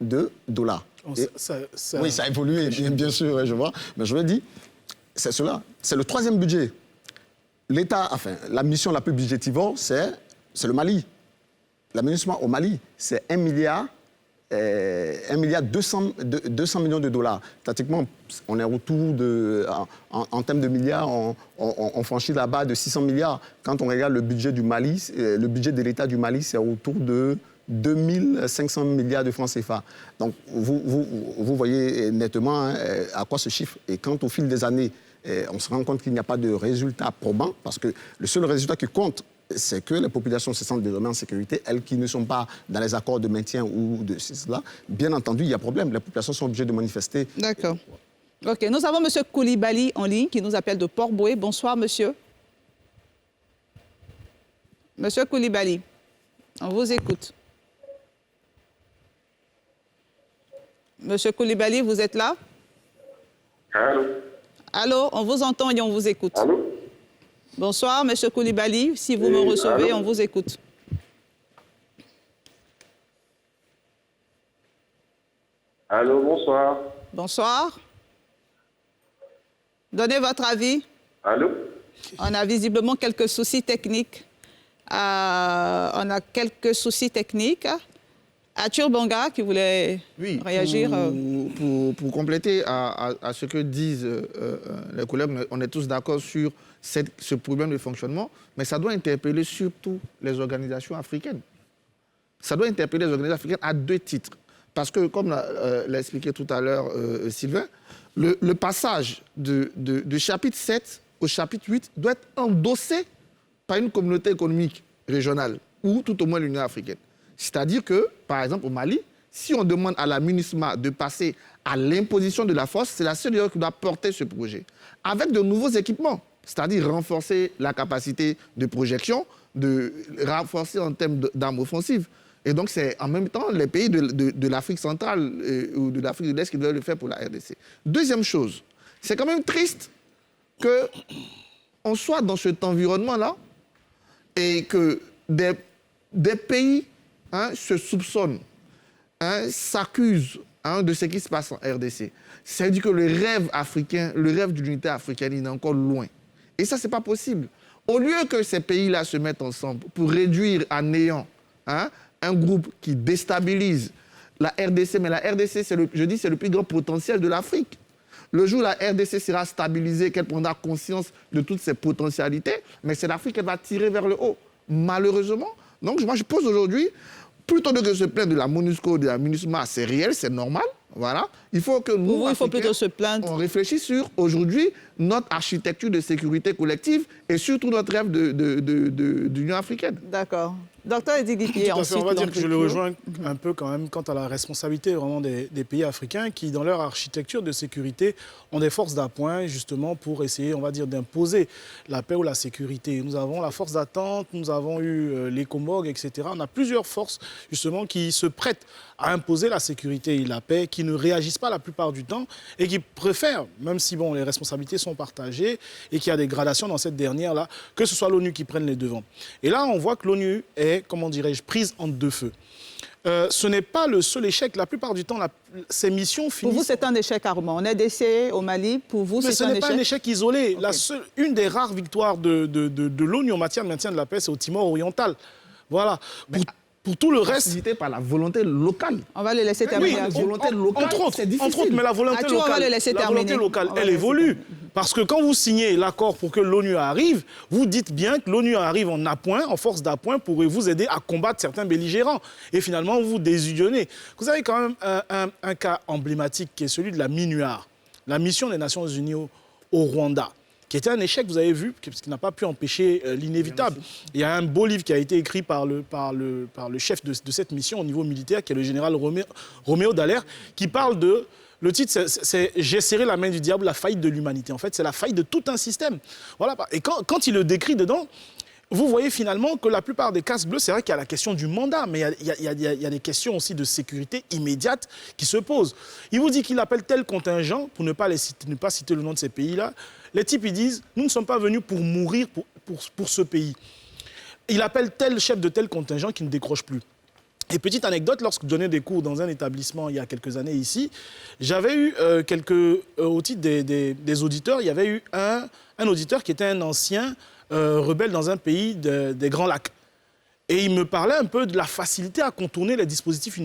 Oui, ça a évolué, bien sûr, je vois. Mais je veux dire, c'est cela. C'est le 3e budget. L'État, enfin, la mission la plus budgétivore, c'est le Mali. La MINUSMA au Mali, c'est $1 milliard 200 millions de dollars. Pratiquement, on est autour de... En termes de milliards, on franchit la barre de 600 milliards. Quand on regarde le budget du Mali, le budget de l'État du Mali, c'est autour de 2500 milliards de francs CFA. Donc, vous voyez nettement à quoi se chiffre. Et quand, au fil des années, on se rend compte qu'il n'y a pas de résultat probant, parce que le seul résultat qui compte, c'est que les populations se sentent désormais en sécurité, elles qui ne sont pas dans les accords de maintien ou de cela. Bien entendu, il y a problème. Les populations sont obligées de manifester. D'accord. OK. Nous avons M. Koulibaly en ligne qui nous appelle de Port-Boué. Bonsoir, monsieur. Monsieur Koulibaly, on vous écoute. Monsieur Koulibaly, vous êtes là? Allô? Allô, on vous entend et on vous écoute. Allô? Bonsoir, monsieur Koulibaly. Si vous me recevez, allô? On vous écoute. Allô, bonsoir. Bonsoir. Donnez votre avis. Allô? On a visiblement quelques soucis techniques. Arthur Banga qui voulait réagir. Pour compléter à ce que disent les collègues, on est tous d'accord sur ce problème de fonctionnement, mais ça doit interpeller surtout les organisations africaines. Ça doit interpeller les organisations africaines à 2 titres. Parce que, comme l'a expliqué tout à l'heure Sylvain, le passage de chapitre 7 au chapitre 8 doit être endossé par une communauté économique régionale, ou tout au moins l'Union africaine. C'est-à-dire que, par exemple, au Mali, Si on demande à la MINUSMA de passer à l'imposition de la force, c'est la CEDEAO qui doit porter ce projet. Avec de nouveaux équipements, c'est-à-dire renforcer la capacité de projection, de renforcer en termes d'armes offensives. Et donc, c'est en même temps les pays de l'Afrique centrale ou de l'Afrique de l'Est qui doivent le faire pour la RDC. Deuxième chose, c'est quand même triste qu'on soit dans cet environnement-là et que des pays se soupçonnent, s'accusent de ce qui se passe en RDC. C'est-à-dire que le rêve africain, le rêve de l'unité africaine, il est encore loin. Et ça, ce n'est pas possible. Au lieu que ces pays-là se mettent ensemble pour réduire à néant un groupe qui déstabilise la RDC, mais la RDC, c'est le plus grand potentiel de l'Afrique. Le jour où la RDC sera stabilisée, qu'elle prendra conscience de toutes ses potentialités, mais c'est l'Afrique qu'elle va tirer vers le haut, malheureusement. Donc moi, je pose aujourd'hui, plutôt que de se plaindre de la MONUSCO, de la MINUSMA, c'est réel, c'est normal. Voilà. Il faut que nous, il faut plutôt se plaindre. On réfléchisse sur, aujourd'hui, notre architecture de sécurité collective et surtout notre rêve d'Union africaine. D'accord. Docteur Eddy Guipier, ensuite, on va dire que je le rejoins un peu quand même quant à la responsabilité vraiment des pays africains qui, dans leur architecture de sécurité, ont des forces d'appoint justement pour essayer, on va dire, d'imposer la paix ou la sécurité. Nous avons la force d'attente, nous avons eu les Comores, etc. On a plusieurs forces justement qui se prêtent à imposer la sécurité et la paix, qui ne réagissent pas la plupart du temps et qui préfèrent, même si bon, les responsabilités sont partagées et qu'il y a des gradations dans cette dernière-là, que ce soit l'ONU qui prenne les devants. Et là, on voit que l'ONU est, comment dirais-je, prise entre deux feux. Ce n'est pas le seul échec. La plupart du temps, ces missions finissent... Pour vous, c'est un échec, Armand. On est DCE au Mali. Pour vous, c'est un échec. Mais ce n'est pas un échec isolé. Okay. Une des rares victoires de l'ONU en matière de maintien de la paix, c'est au Timor oriental. Voilà. Pour tout le reste... Facilité par la volonté locale. On va le laisser terminer. Oui, la volonté locale, c'est difficile. Entre autres, mais la volonté locale, elle évolue. Parce que quand vous signez l'accord pour que l'ONU arrive, vous dites bien que l'ONU arrive en appoint, en force d'appoint, pour vous aider à combattre certains belligérants. Et finalement, vous vous désunionnez. Vous avez quand même un cas emblématique qui est celui de la MINUAR, la mission des Nations Unies au Rwanda, qui était un échec, vous avez vu, parce qu'il n'a pas pu empêcher l'inévitable. Il y a un beau livre qui a été écrit par le chef de cette mission au niveau militaire, qui est le général Roméo Dallaire, qui parle de... Le titre, c'est « J'ai serré la main du diable, la faillite de l'humanité ». En fait, c'est la faillite de tout un système. Voilà. Et quand il le décrit dedans, vous voyez finalement que la plupart des casques bleus, c'est vrai qu'il y a la question du mandat, mais il y a des questions aussi de sécurité immédiate qui se posent. Il vous dit qu'il appelle tel contingent, pour ne pas citer le nom de ces pays-là. Les types, ils disent « Nous ne sommes pas venus pour mourir pour ce pays ». Il appelle tel chef de tel contingent qui ne décroche plus. Et petite anecdote, lorsque je donnais des cours dans un établissement il y a quelques années ici, j'avais eu au titre des auditeurs, il y avait eu un auditeur qui était un ancien rebelle dans un pays des Grands Lacs. Et il me parlait un peu de la facilité à contourner les dispositifs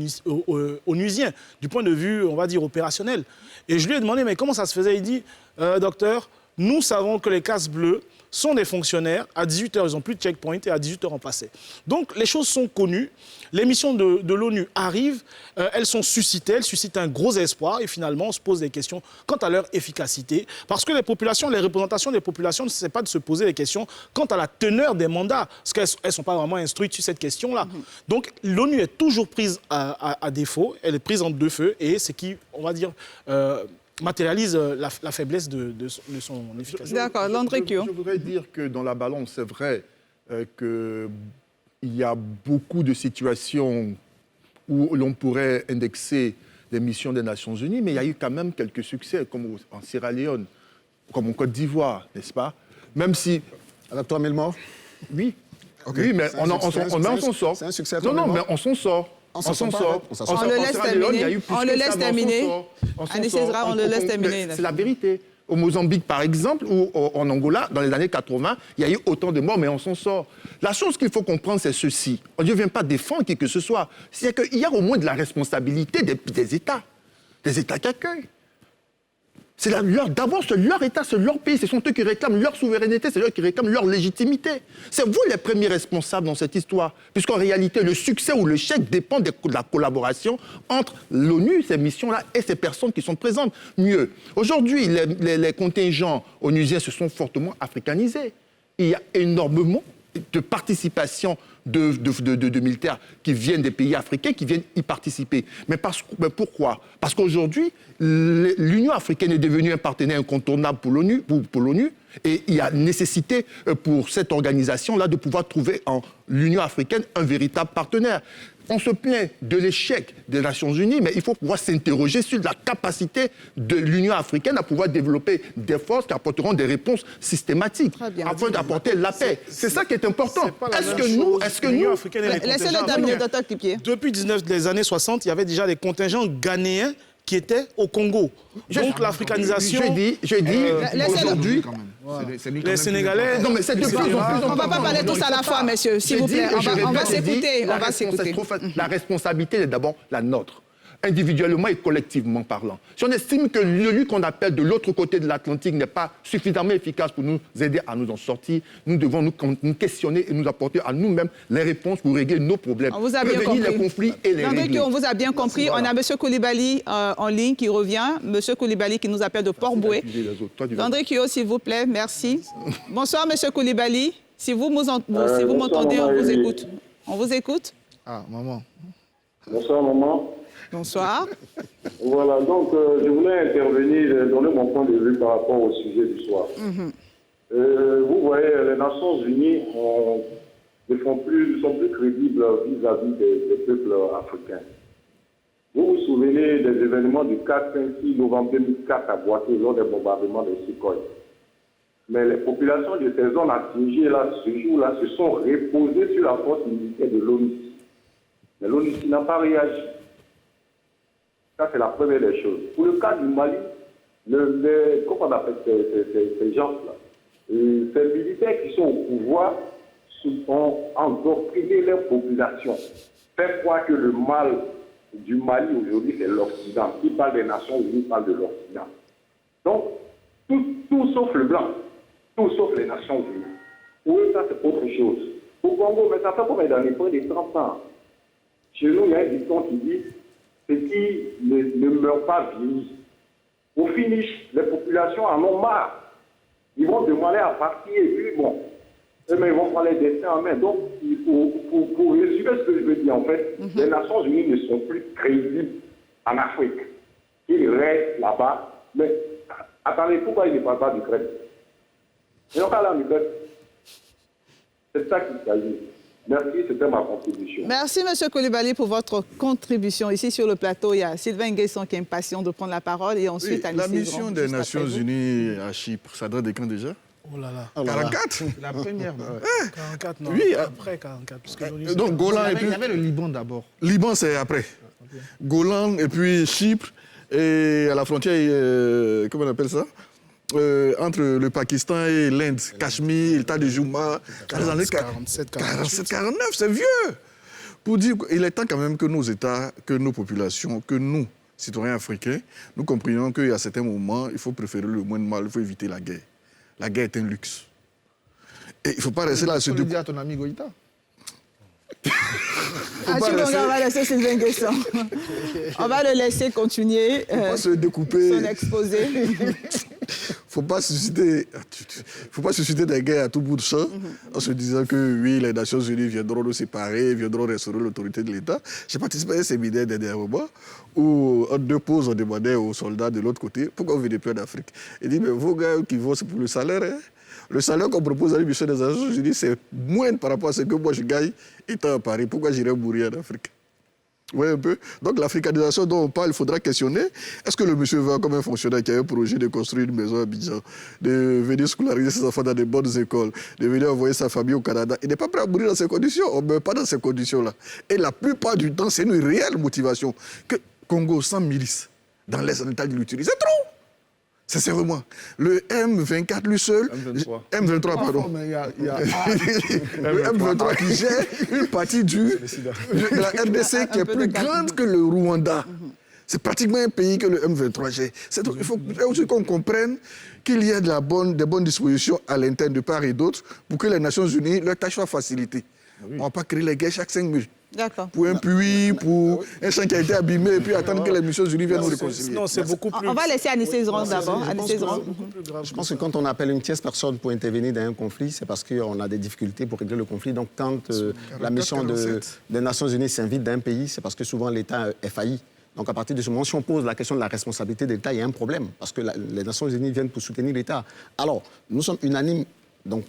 onusiens, du point de vue, on va dire, opérationnel. Et je lui ai demandé, mais comment ça se faisait? Il dit, docteur, nous savons que les casques bleus sont des fonctionnaires. À 18h, ils n'ont plus de checkpoint et à 18h, on passait. Donc, les choses sont connues. Les missions de l'ONU arrivent, elles sont suscitées, elles suscitent un gros espoir et finalement, on se pose des questions quant à leur efficacité. Parce que les représentations des populations, ce n'est pas de se poser des questions quant à la teneur des mandats, parce qu'elles ne sont pas vraiment instruites sur cette question-là. Donc, l'ONU est toujours prise à défaut, elle est prise entre deux feux et c'est qui, on va dire... matérialise la faiblesse de son efficacité. D'accord, Landry Kyo. Je voudrais dire que dans la balance, c'est vrai qu'il y a beaucoup de situations où l'on pourrait indexer les missions des Nations Unies, mais il y a eu quand même quelques succès, comme en Sierra Leone, comme en Côte d'Ivoire, n'est-ce pas? Même si... Avec toi, Milmore? Oui. Okay. Oui, mais on s'en sort. C'est un succès. Non, mais on s'en sort. On le laisse terminer. On le laisse terminer. On le laisse terminer. C'est la vérité. Au Mozambique, par exemple, ou en Angola, dans les années 80, il y a eu autant de morts, mais on s'en sort. La chose qu'il faut comprendre, c'est ceci. On ne vient pas défendre qui que ce soit. C'est qu'il y a au moins de la responsabilité des États qui accueillent. D'abord, c'est leur État, c'est leur pays, ce sont eux qui réclament leur souveraineté, c'est eux qui réclament leur légitimité. C'est vous les premiers responsables dans cette histoire, puisqu'en réalité, le succès ou l'échec dépend de la collaboration entre l'ONU, ces missions-là, et ces personnes qui sont présentes. Mieux, aujourd'hui, les contingents onusiens se sont fortement africanisés. Il y a énormément de participation de militaires qui viennent des pays africains, qui viennent y participer. Mais pourquoi? Parce qu'aujourd'hui, l'Union africaine est devenue un partenaire incontournable pour l'ONU, et il y a nécessité pour cette organisation-là de pouvoir trouver en l'Union africaine un véritable partenaire. On se plaint de l'échec des Nations Unies, mais il faut pouvoir s'interroger sur la capacité de l'Union africaine à pouvoir développer des forces qui apporteront des réponses systématiques afin d'apporter la paix. C'est ça qui est important. Est-ce que nous... Laissez-le terminer, Dr Kipié. Depuis les années 60, il y avait déjà des contingents ghanéens qui étaient au Congo. Donc l'africanisation... Je dis aujourd'hui... Les Sénégalais... Non, mais c'est de plus en plus... On ne va pas parler tous à la fois, messieurs, s'il vous plaît. On va s'écouter. La responsabilité est d'abord la nôtre, individuellement et collectivement parlant. Si on estime que l'ONU qu'on appelle de l'autre côté de l'Atlantique n'est pas suffisamment efficace pour nous aider à nous en sortir, nous devons nous questionner et nous apporter à nous-mêmes les réponses pour régler nos problèmes, on vous a bien compris. les conflits et les régler. On vous a bien compris. Voilà. On a M. Koulibaly en ligne qui revient. M. Koulibaly qui nous appelle de Port-Boué. André Kio, s'il vous plaît, merci. Bonsoir, M. Koulibaly. Si vous m'entendez, on vous écoute. On vous écoute. Ah, maman. Bonsoir, maman. Bonsoir. Voilà, donc je voulais intervenir, donner mon point de vue par rapport au sujet du soir. Vous voyez, les Nations Unies sont plus crédibles vis-à-vis des peuples africains. Vous vous souvenez des événements du 4-5-6 novembre 2004 à Boaké lors des bombardements de Sukhoi. Mais les populations de ces zones assiégées là, ce jour-là, se sont reposées sur la force militaire de l'ONU. Mais l'ONU n'a pas réagi. Ça, c'est la première des choses. Pour le cas du Mali, comment on appelle ces gens-là, ces militaires qui sont au pouvoir ont endoctriné leur population. Faire croire que le mal du Mali aujourd'hui, c'est l'Occident. Qui parle des Nations Unies parle de l'Occident. Donc, tout sauf le blanc, tout sauf les Nations Unies. Oui, ça, c'est autre chose. Au Congo, mais ça fait combien d'années? Près de 30 ans. Chez nous, il y a un dicton qui dit « ceux qui ne meurent pas vieillis ». Au finish, les populations en ont marre. Ils vont demander à partir et puis bon, mais ils vont prendre les destins en main. Donc, pour résumer ce que je veux dire, en fait, les Nations Unies ne sont plus crédibles en Afrique. Ils restent là-bas. Mais attendez, pourquoi ils ne parlent pas d'Ukraine? Ils n'ont pas la Ukraine. C'est ça qu'il s'agit. Merci, c'était ma contribution. Merci, M. Koulibaly, pour votre contribution. Ici, sur le plateau, il y a Sylvain Nguesson qui est impatient de prendre la parole et ensuite oui, la mission des Nations Unies à Chypre, ça date de quand déjà? Oh là là. 44? La première, non. 44, non. Oui, après 44. Parce que donc Golan et puis... Il y avait le Liban d'abord. Liban, c'est après. Okay. Golan et puis Chypre, et à la frontière, comment on appelle ça? Entre le Pakistan et l'Inde, Cachemire, l'État de Jouma, 47, 49, c'est vieux. Pour dire qu'il est temps quand même que nos États, que nos populations, que nous, citoyens africains, nous comprenions qu'à certains moments, il faut préférer le moins de mal, il faut éviter la guerre. La guerre est un luxe. Et il ne faut pas rester là à se dire... dire à ton ami Goïta. On va laisser Sylvain Nguesson. On va le laisser continuer se découper. son exposé. Faut pas susciter des guerres à tout bout de champ en se disant que oui, les Nations Unies viendront nous séparer, viendront restaurer l'autorité de l'État. J'ai participé à un séminaire dernièrement où en deux pauses, on demandait aux soldats de l'autre côté pourquoi vous venez plus en Afrique. Il dit mais vos gars qui vont, c'est pour le salaire. Hein? Le salaire qu'on propose à l'émission des Nations Unies, c'est moindre par rapport à ce que moi je gagne étant à Paris. Pourquoi j'irais mourir en Afrique? Oui, un peu. Donc l'africanisation dont on parle, il faudra questionner. Est-ce que le monsieur va, comme un fonctionnaire qui a un projet de construire une maison à Abidjan, de venir scolariser ses enfants dans des bonnes écoles, de venir envoyer sa famille au Canada, il n'est pas prêt à mourir dans ces conditions. On ne meurt pas dans ces conditions-là. Et la plupart du temps, c'est une réelle motivation. Que Congo sans milice, dans l'Est, en état de l'utiliser, c'est trop. Sincèrement, le M24 lui seul, M23 pardon, le M23 qui gère une partie de la RDC qui est plus grande que le Rwanda. C'est pratiquement un pays que le M23 gère. Il faut aussi qu'on comprenne qu'il y a des bonnes dispositions à l'interne de part et d'autre pour que les Nations Unies, leur tâche soit facilitée. On ne va pas créer les guerres chaque 5 minutes. D'accord. pour un puits, pour un champ qui a été abîmé, et puis attendre que les Nations Unies viennent nous réconcilier. Non, c'est beaucoup plus... On va laisser Anne Cézron d'abord. Je Anne pense que Cézron. c'est beaucoup plus grave Je pense que quand on appelle une tierce personne pour intervenir dans un conflit, c'est parce qu'on a des difficultés pour régler le conflit. Donc quand la mission des Nations Unies s'invite dans un pays, c'est parce que souvent l'État est failli. Donc à partir de ce moment, si on pose la question de la responsabilité de l'État, il y a un problème, parce que les Nations Unies viennent pour soutenir l'État. Alors, nous sommes unanimes, donc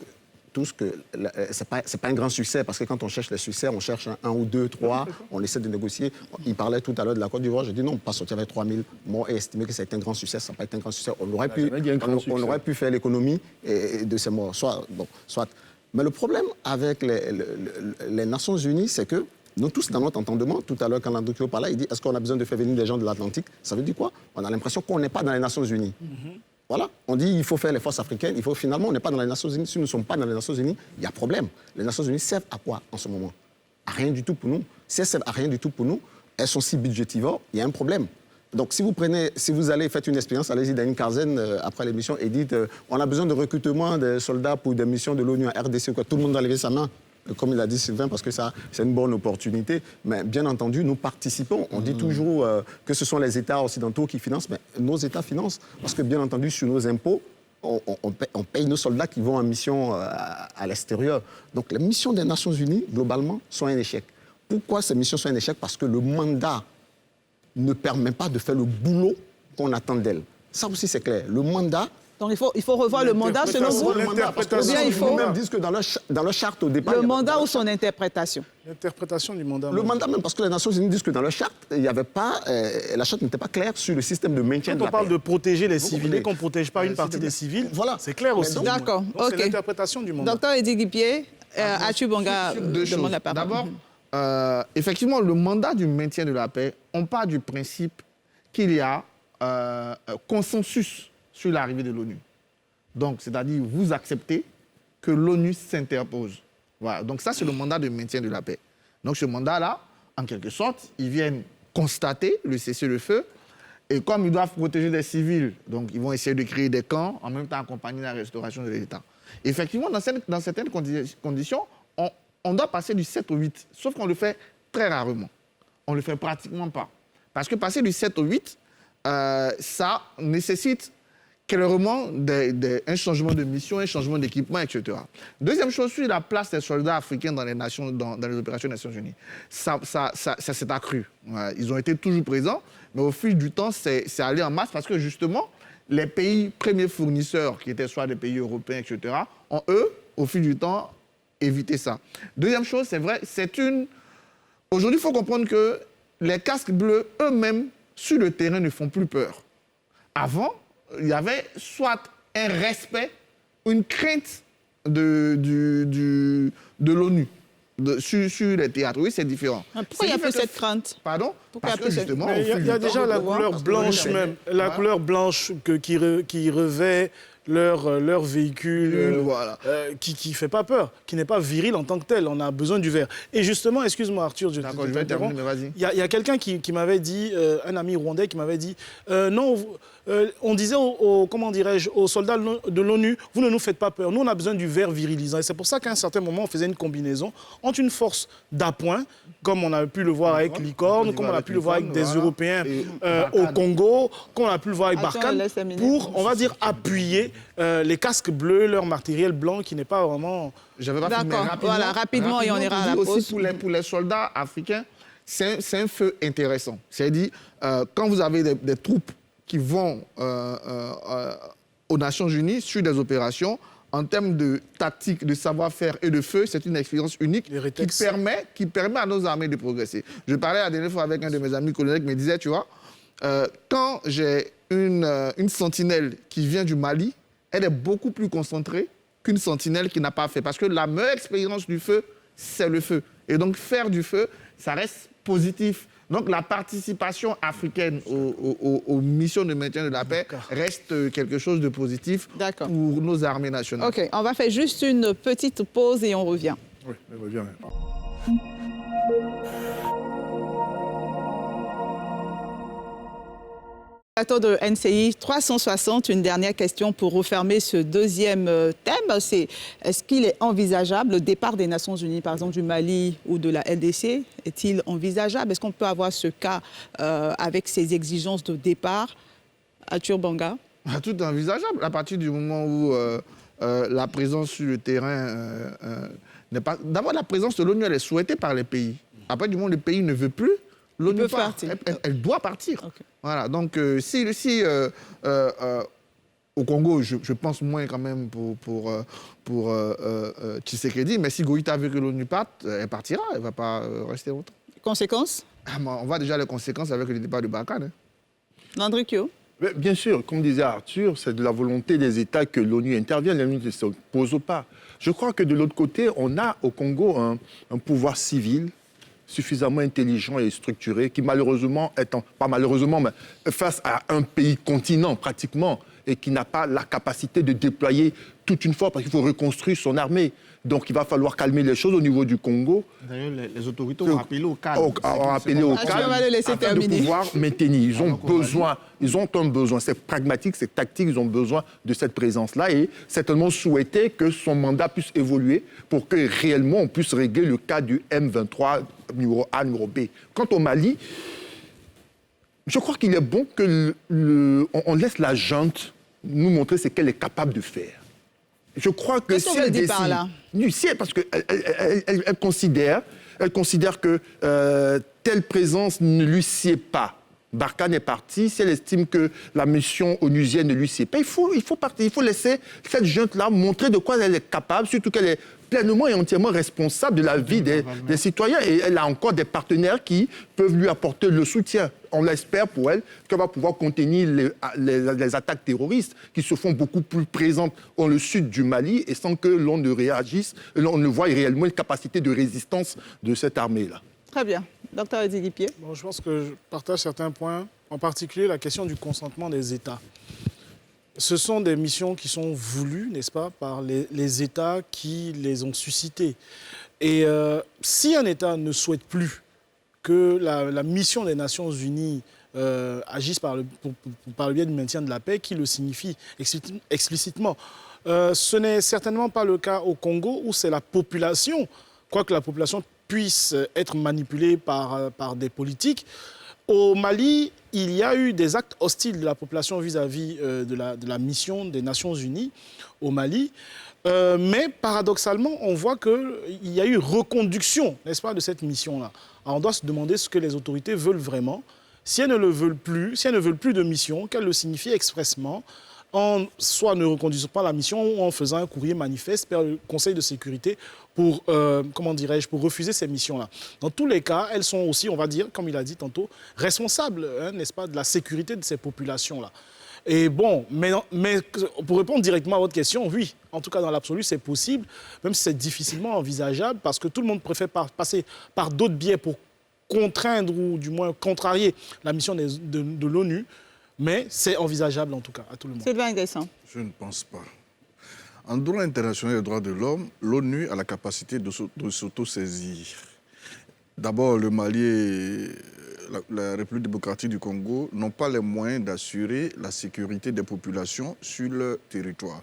tous que ce n'est pas un grand succès, parce que quand on cherche les succès, on cherche un ou deux, trois, on essaie de négocier. Il parlait tout à l'heure de la Côte d'Ivoire, je dis non, pas sortir avec 3000 morts et estimer que c'est un grand succès, ça n'a pas été un grand succès. On aurait pu faire l'économie de ces morts, soit. Mais le problème avec les Nations Unies, c'est que nous tous, dans notre entendement, tout à l'heure, quand Landry parlait, il dit, est-ce qu'on a besoin de faire venir des gens de l'Atlantique? Ça veut dire quoi? On a l'impression qu'on n'est pas dans les Nations Unies. Voilà, on dit il faut faire les forces africaines, finalement on n'est pas dans les Nations Unies. Si nous ne sommes pas dans les Nations Unies, il y a problème. Les Nations Unies servent à quoi en ce moment? À rien du tout pour nous. Si elles servent à rien du tout pour nous, elles sont si budgétivores, il y a un problème. Donc si vous allez faire une expérience, allez-y dans une quinzaine après l'émission et dites on a besoin de recrutement des soldats pour des missions de l'ONU à RDC, quoi. Tout le monde doit lever sa main. Comme il a dit Sylvain, parce que ça, c'est une bonne opportunité. Mais bien entendu, nous participons. On dit toujours que ce sont les États occidentaux qui financent, mais nos États financent. Parce que bien entendu, sur nos impôts, on paye nos soldats qui vont en mission à l'extérieur. Donc les missions des Nations Unies, globalement, sont un échec. Pourquoi ces missions sont un échec? Parce que le mandat ne permet pas de faire le boulot qu'on attend d'elles. Ça aussi, c'est clair. Le mandat... Donc il faut revoir le mandat selon vous. L'interprétation, Ou bien il faut même disent que dans leur charte au départ... le mandat ou son interprétation? L'interprétation du mandat. Le mandat même, parce que les Nations Unies disent que dans leur charte, il y avait pas, la charte n'était pas claire sur le système de maintien de la paix. Quand on parle de protéger les civils et qu'on ne protège pas une partie des civils, voilà. C'est clair aussi. D'accord, Donc, ok. c'est l'interprétation du mandat. Docteur Eddy Guipier, Achu Bonga demande la parole. D'abord, effectivement, le mandat du maintien de la paix, on part du principe qu'il y a consensus sur l'arrivée de l'ONU. Donc, c'est-à-dire, vous acceptez que l'ONU s'interpose. Voilà. Donc, ça, c'est le mandat de maintien de la paix. Donc, ce mandat-là, en quelque sorte, ils viennent constater le cessez-le-feu. Et comme ils doivent protéger les civils, donc ils vont essayer de créer des camps, en même temps accompagner la restauration de l'État. Effectivement, dans certaines conditions, on doit passer du 7 au 8, sauf qu'on le fait très rarement. On ne le fait pratiquement pas. Parce que passer du 7 au 8, ça nécessite clairement un changement de mission, un changement d'équipement, etc. Deuxième chose, sur la place des soldats africains dans les opérations des Nations Unies. Ça s'est accru. Ils ont été toujours présents, mais au fil du temps, c'est allé en masse parce que justement, les pays premiers fournisseurs, qui étaient soit des pays européens, etc., ont, eux, au fil du temps, évité ça. Deuxième chose, c'est vrai, aujourd'hui, il faut comprendre que les casques bleus, eux-mêmes, sur le terrain, ne font plus peur. Avant, il y avait soit un respect, une crainte de l'ONU sur les théâtres. Oui, c'est différent. Pourquoi il y a plus cette crainte? Pardon? Parce que justement, il y a déjà la couleur blanche même, la couleur blanche qui revêt leur véhicule, qui ne fait pas peur, qui n'est pas viril en tant que tel. On a besoin du vert. Et justement, excuse-moi Arthur, je vais terminer, mais vas-y. Il y a quelqu'un qui m'avait dit, un ami rwandais qui m'avait dit, non, on disait aux soldats de l'ONU, vous ne nous faites pas peur, nous on a besoin du vert virilisant. Et c'est pour ça qu'à un certain moment, on faisait une combinaison entre une force d'appoint, comme on a pu le voir avec Licorne, comme on a pu le voir avec des Européens au Congo, comme on a pu le voir avec Barkhane, pour, on va dire, appuyer les casques bleus, leur matériel blanc qui n'est pas vraiment... D'accord, voilà, rapidement et on ira à la pause. Aussi pour les soldats africains, c'est un feu intéressant. C'est-à-dire, quand vous avez des troupes qui vont aux Nations Unies sur des opérations, en termes de tactique, de savoir-faire et de feu, c'est une expérience unique qui permet à nos armées de progresser. Je parlais la dernière fois avec un de mes amis colonels qui me disait, tu vois, quand j'ai une sentinelle qui vient du Mali, elle est beaucoup plus concentrée qu'une sentinelle qui n'a pas fait. Parce que la meilleure expérience du feu, c'est le feu. Et donc, faire du feu, ça reste positif. Donc, la participation africaine aux missions de maintien de la paix reste quelque chose de positif pour nos armées nationales. OK, on va faire juste une petite pause et on revient. Oui, on revient. Plateau de NCI 360, une dernière question pour refermer ce deuxième thème. C'est est-ce qu'il est envisageable le départ des Nations Unies, par exemple du Mali ou de la RDC? Est-il envisageable? Est-ce qu'on peut avoir ce cas avec ces exigences de départ? Arthur Banga? Tout est envisageable à partir du moment où la présence sur le terrain n'est pas... D'abord, la présence de l'ONU, elle est souhaitée par les pays. Après, du moment où le pays ne veut plus, l'ONU part. Elle doit partir. Okay. Voilà. Donc, au Congo, je pense moins quand même pour Tshisekedi, mais si Goïta veut que l'ONU parte, elle partira. Elle ne va pas rester longtemps. Conséquences? On voit déjà les conséquences avec le départ de Barkhane. Hein. Landry Kyo? Bien sûr, comme disait Arthur, c'est de la volonté des États que l'ONU intervienne, l'ONU ne s'oppose pas. Je crois que de l'autre côté, on a au Congo un pouvoir civil suffisamment intelligent et structuré qui malheureusement, pas malheureusement, mais face à un pays continent pratiquement, et qui n'a pas la capacité de déployer toute une force parce qu'il faut reconstruire son armée. Donc il va falloir calmer les choses au niveau du Congo. D'ailleurs, les autorités ont appelé au calme. Ont appelé au calme afin de pouvoir maintenir. Ils ont un besoin, c'est pragmatique, c'est tactique, ils ont besoin de cette présence-là et certainement souhaiter que son mandat puisse évoluer pour que réellement on puisse régler le cas du M23 numéro A, numéro B. Quant au Mali, je crois qu'il est bon qu'on laisse la junte nous montrer ce qu'elle est capable de faire. Je crois que si elle décide, par là? Parce qu'elle considère que telle présence ne lui sied pas. Barkhane est parti. Si elle estime que la mission onusienne ne lui sied pas, il faut partir. Il faut laisser cette junte-là montrer de quoi elle est capable, surtout qu'elle est pleinement et entièrement responsable de la vie des citoyens. Et elle a encore des partenaires qui peuvent lui apporter le soutien. On l'espère pour elle qu'elle va pouvoir contenir les attaques terroristes qui se font beaucoup plus présentes dans le sud du Mali et sans que l'on ne réagisse, l'on ne voie réellement une capacité de résistance de cette armée-là. Très bien. Docteur Eddy Lipié. Bon, je pense que je partage certains points, en particulier la question du consentement des États. Ce sont des missions qui sont voulues, n'est-ce pas, par les États qui les ont suscitées. Et si un État ne souhaite plus que la mission des Nations Unies agisse par le biais du maintien de la paix, qui le signifie explicitement, ce n'est certainement pas le cas au Congo où c'est la population, quoique la population puisse être manipulée par des politiques. Au Mali, il y a eu des actes hostiles de la population vis-à-vis de la mission des Nations Unies au Mali. Mais paradoxalement, on voit qu'il y a eu reconduction, n'est-ce pas, de cette mission-là. Alors on doit se demander ce que les autorités veulent vraiment. Si elles ne le veulent plus, si elles ne veulent plus de mission, qu'elles le signifient expressément, en soit ne reconduisant pas la mission ou en faisant un courrier manifeste vers le Conseil de sécurité pour, pour refuser ces missions-là. Dans tous les cas, elles sont aussi, on va dire, comme il a dit tantôt, responsables, n'est-ce pas, de la sécurité de ces populations-là. Et bon, mais pour répondre directement à votre question, oui, en tout cas dans l'absolu, c'est possible, même si c'est difficilement envisageable, parce que tout le monde préfère passer par d'autres biais pour contraindre ou du moins contrarier la mission de l'ONU. Mais c'est envisageable, en tout cas, à tout le monde. Sylvain Nguessan. Je ne pense pas. En droit international des droits de l'homme, l'ONU a la capacité de s'auto-saisir. D'abord, le Mali et la République démocratique du Congo n'ont pas les moyens d'assurer la sécurité des populations sur leur territoire.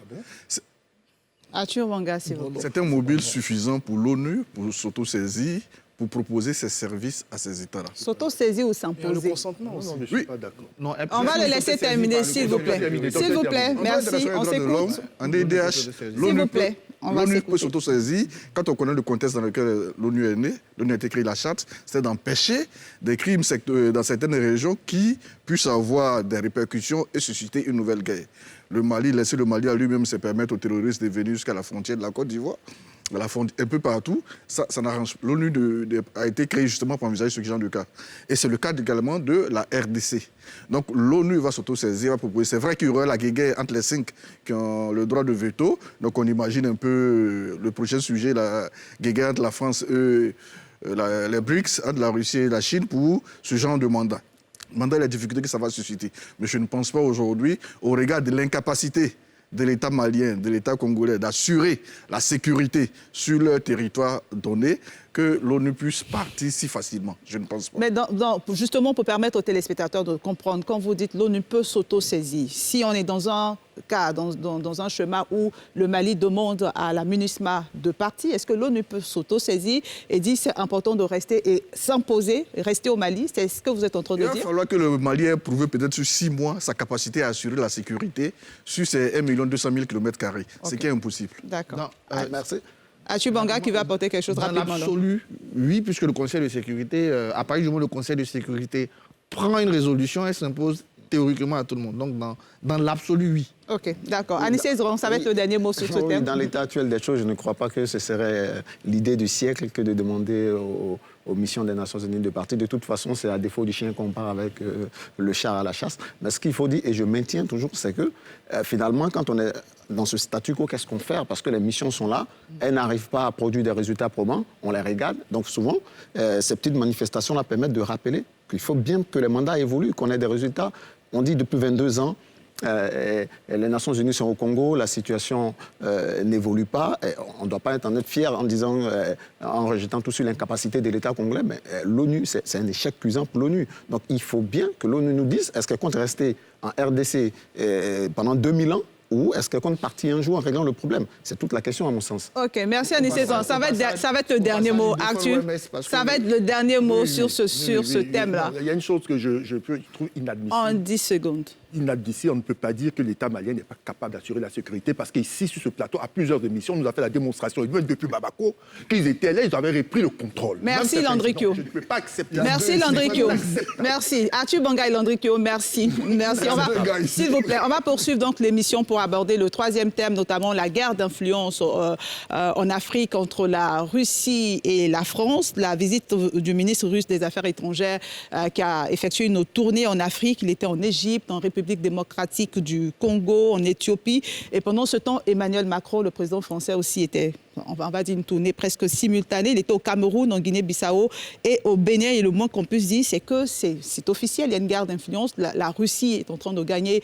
Arthur Banga, s'il vous plaît. C'est un mobile suffisant pour l'ONU pour s'auto-saisir, pour proposer ses services à ces États-là. S'auto-saisir ou s'imposer? Le consentement aussi. Non, je ne suis pas d'accord. On va le laisser terminer, s'il vous plaît. S'il vous plaît, merci, on s'écoute. En DDH, l'ONU peut s'auto-saisir. Quand on connaît le contexte dans lequel l'ONU est née, l'ONU a été créée, la charte, c'est d'empêcher des crimes dans certaines régions qui puissent avoir des répercussions et susciter une nouvelle guerre. Laisser le Mali à lui-même, c'est permettre aux terroristes de venir jusqu'à la frontière de la Côte d'Ivoire, un peu partout, ça n'arrange. L'ONU a été créée justement pour envisager ce genre de cas. Et c'est le cas également de la RDC. Donc l'ONU va s'auto-saisir, va proposer. C'est vrai qu'il y aura la guerre entre les 5 qui ont le droit de veto. Donc on imagine un peu le prochain sujet, la guerre entre la France et les BRICS, entre la Russie et la Chine pour ce genre de mandat. Mandat et la difficulté que ça va susciter. Mais je ne pense pas aujourd'hui, au regard de l'incapacité de l'État malien, de l'État congolais, d'assurer la sécurité sur leur territoire donné, que l'ONU puisse partir si facilement. Je ne pense pas. Mais justement, pour permettre aux téléspectateurs de comprendre, quand vous dites l'ONU peut s'auto-saisir, si on est dans un cas, dans un chemin où le Mali demande à la MINUSMA de partir, est-ce que l'ONU peut s'auto-saisir et dire c'est important de rester et s'imposer, rester au Mali? C'est ce que vous êtes en train de dire? Il va falloir que le Mali ait prouvé peut-être sur 6 mois sa capacité à assurer la sécurité sur ces 1 200 000 km², ce qui est impossible. D'accord. Merci. Achu Banga qui veut apporter quelque chose rapidement. Dans l'absolu, oui, puisque le Conseil de sécurité, à partir du moment où le Conseil de sécurité prend une résolution, elle s'impose théoriquement à tout le monde. Donc, dans l'absolu, oui. OK, d'accord. Anissé Ezron, ça va être le dernier mot sur ce thème. Dans l'état actuel des choses, je ne crois pas que ce serait l'idée du siècle que de demander aux missions des Nations Unies de partir. De toute façon, c'est à défaut du chien qu'on part avec le char à la chasse. Mais ce qu'il faut dire, et je maintiens toujours, c'est que finalement, quand on est dans ce statu quo, qu'est-ce qu'on fait? Parce que les missions sont là, elles n'arrivent pas à produire des résultats probants, on les regarde. Donc souvent, ces petites manifestations-là permettent de rappeler qu'il faut bien que les mandats évoluent, qu'on ait des résultats. On dit depuis 22 ans, les Nations Unies sont au Congo, la situation n'évolue pas. On ne doit pas être fier en disant, en rejetant tout sur l'incapacité de l'État congolais, mais l'ONU, c'est un échec cuisant pour l'ONU. Donc il faut bien que l'ONU nous dise, est-ce qu'elle compte rester en RDC pendant 2000 ans? Ou est-ce qu'elle compte partir un jour en réglant le problème? C'est toute la question à mon sens. OK, merci Anissé Ezron. Ça va être le dernier mot, Arthur. Ça va être le dernier mot sur ce thème-là. Il y a une chose que je trouve inadmissible. En 10 secondes. Inadmissible, on ne peut pas dire que l'État malien n'est pas capable d'assurer la sécurité parce qu'ici, sur ce plateau, à plusieurs émissions, on nous a fait la démonstration, même depuis Bamako, qu'ils étaient là, ils avaient repris le contrôle. Merci Landry Kyo. Je ne peux pas accepter. Merci Landry Kyo. Merci. Arthur Banga et Landry Kyo, merci. Merci. S'il vous plaît, on va poursuivre donc l'émission pour aborder le troisième thème, notamment la guerre d'influence en Afrique entre la Russie et la France. La visite du ministre russe des Affaires étrangères qui a effectué une tournée en Afrique. Il était en Égypte, en République démocratique du Congo, en Éthiopie. Et pendant ce temps, Emmanuel Macron, le président français, aussi était, on va dire, une tournée presque simultanée. Il était au Cameroun, en Guinée-Bissau et au Bénin. Et le moins qu'on puisse dire, c'est que c'est officiel. Il y a une guerre d'influence. La Russie est en train de gagner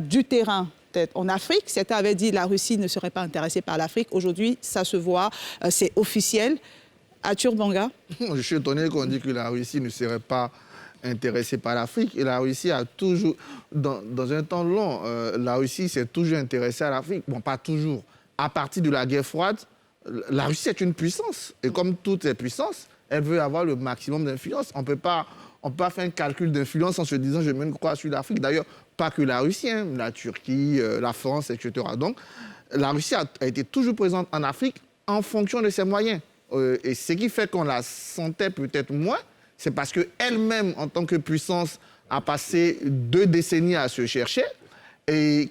du terrain en Afrique. Certains avaient dit que la Russie ne serait pas intéressée par l'Afrique. Aujourd'hui, ça se voit, c'est officiel. Arthur Banga? Je suis étonné qu'on dise que la Russie ne serait pas intéressée par l'Afrique. Et la Russie a toujours, dans un temps long, la Russie s'est toujours intéressée à l'Afrique. Bon, pas toujours. À partir de la guerre froide, la Russie est une puissance. Et comme toutes les puissances, elle veut avoir le maximum d'influence. On ne peut pas faire un calcul d'influence en se disant je mène quoi sur l'Afrique. D'ailleurs, pas que la Russie, hein, la Turquie, la France, etc. Donc, la Russie a été toujours présente en Afrique en fonction de ses moyens. Et ce qui fait qu'on la sentait peut-être moins, c'est parce qu'elle-même, en tant que puissance, a passé 2 décennies à se chercher et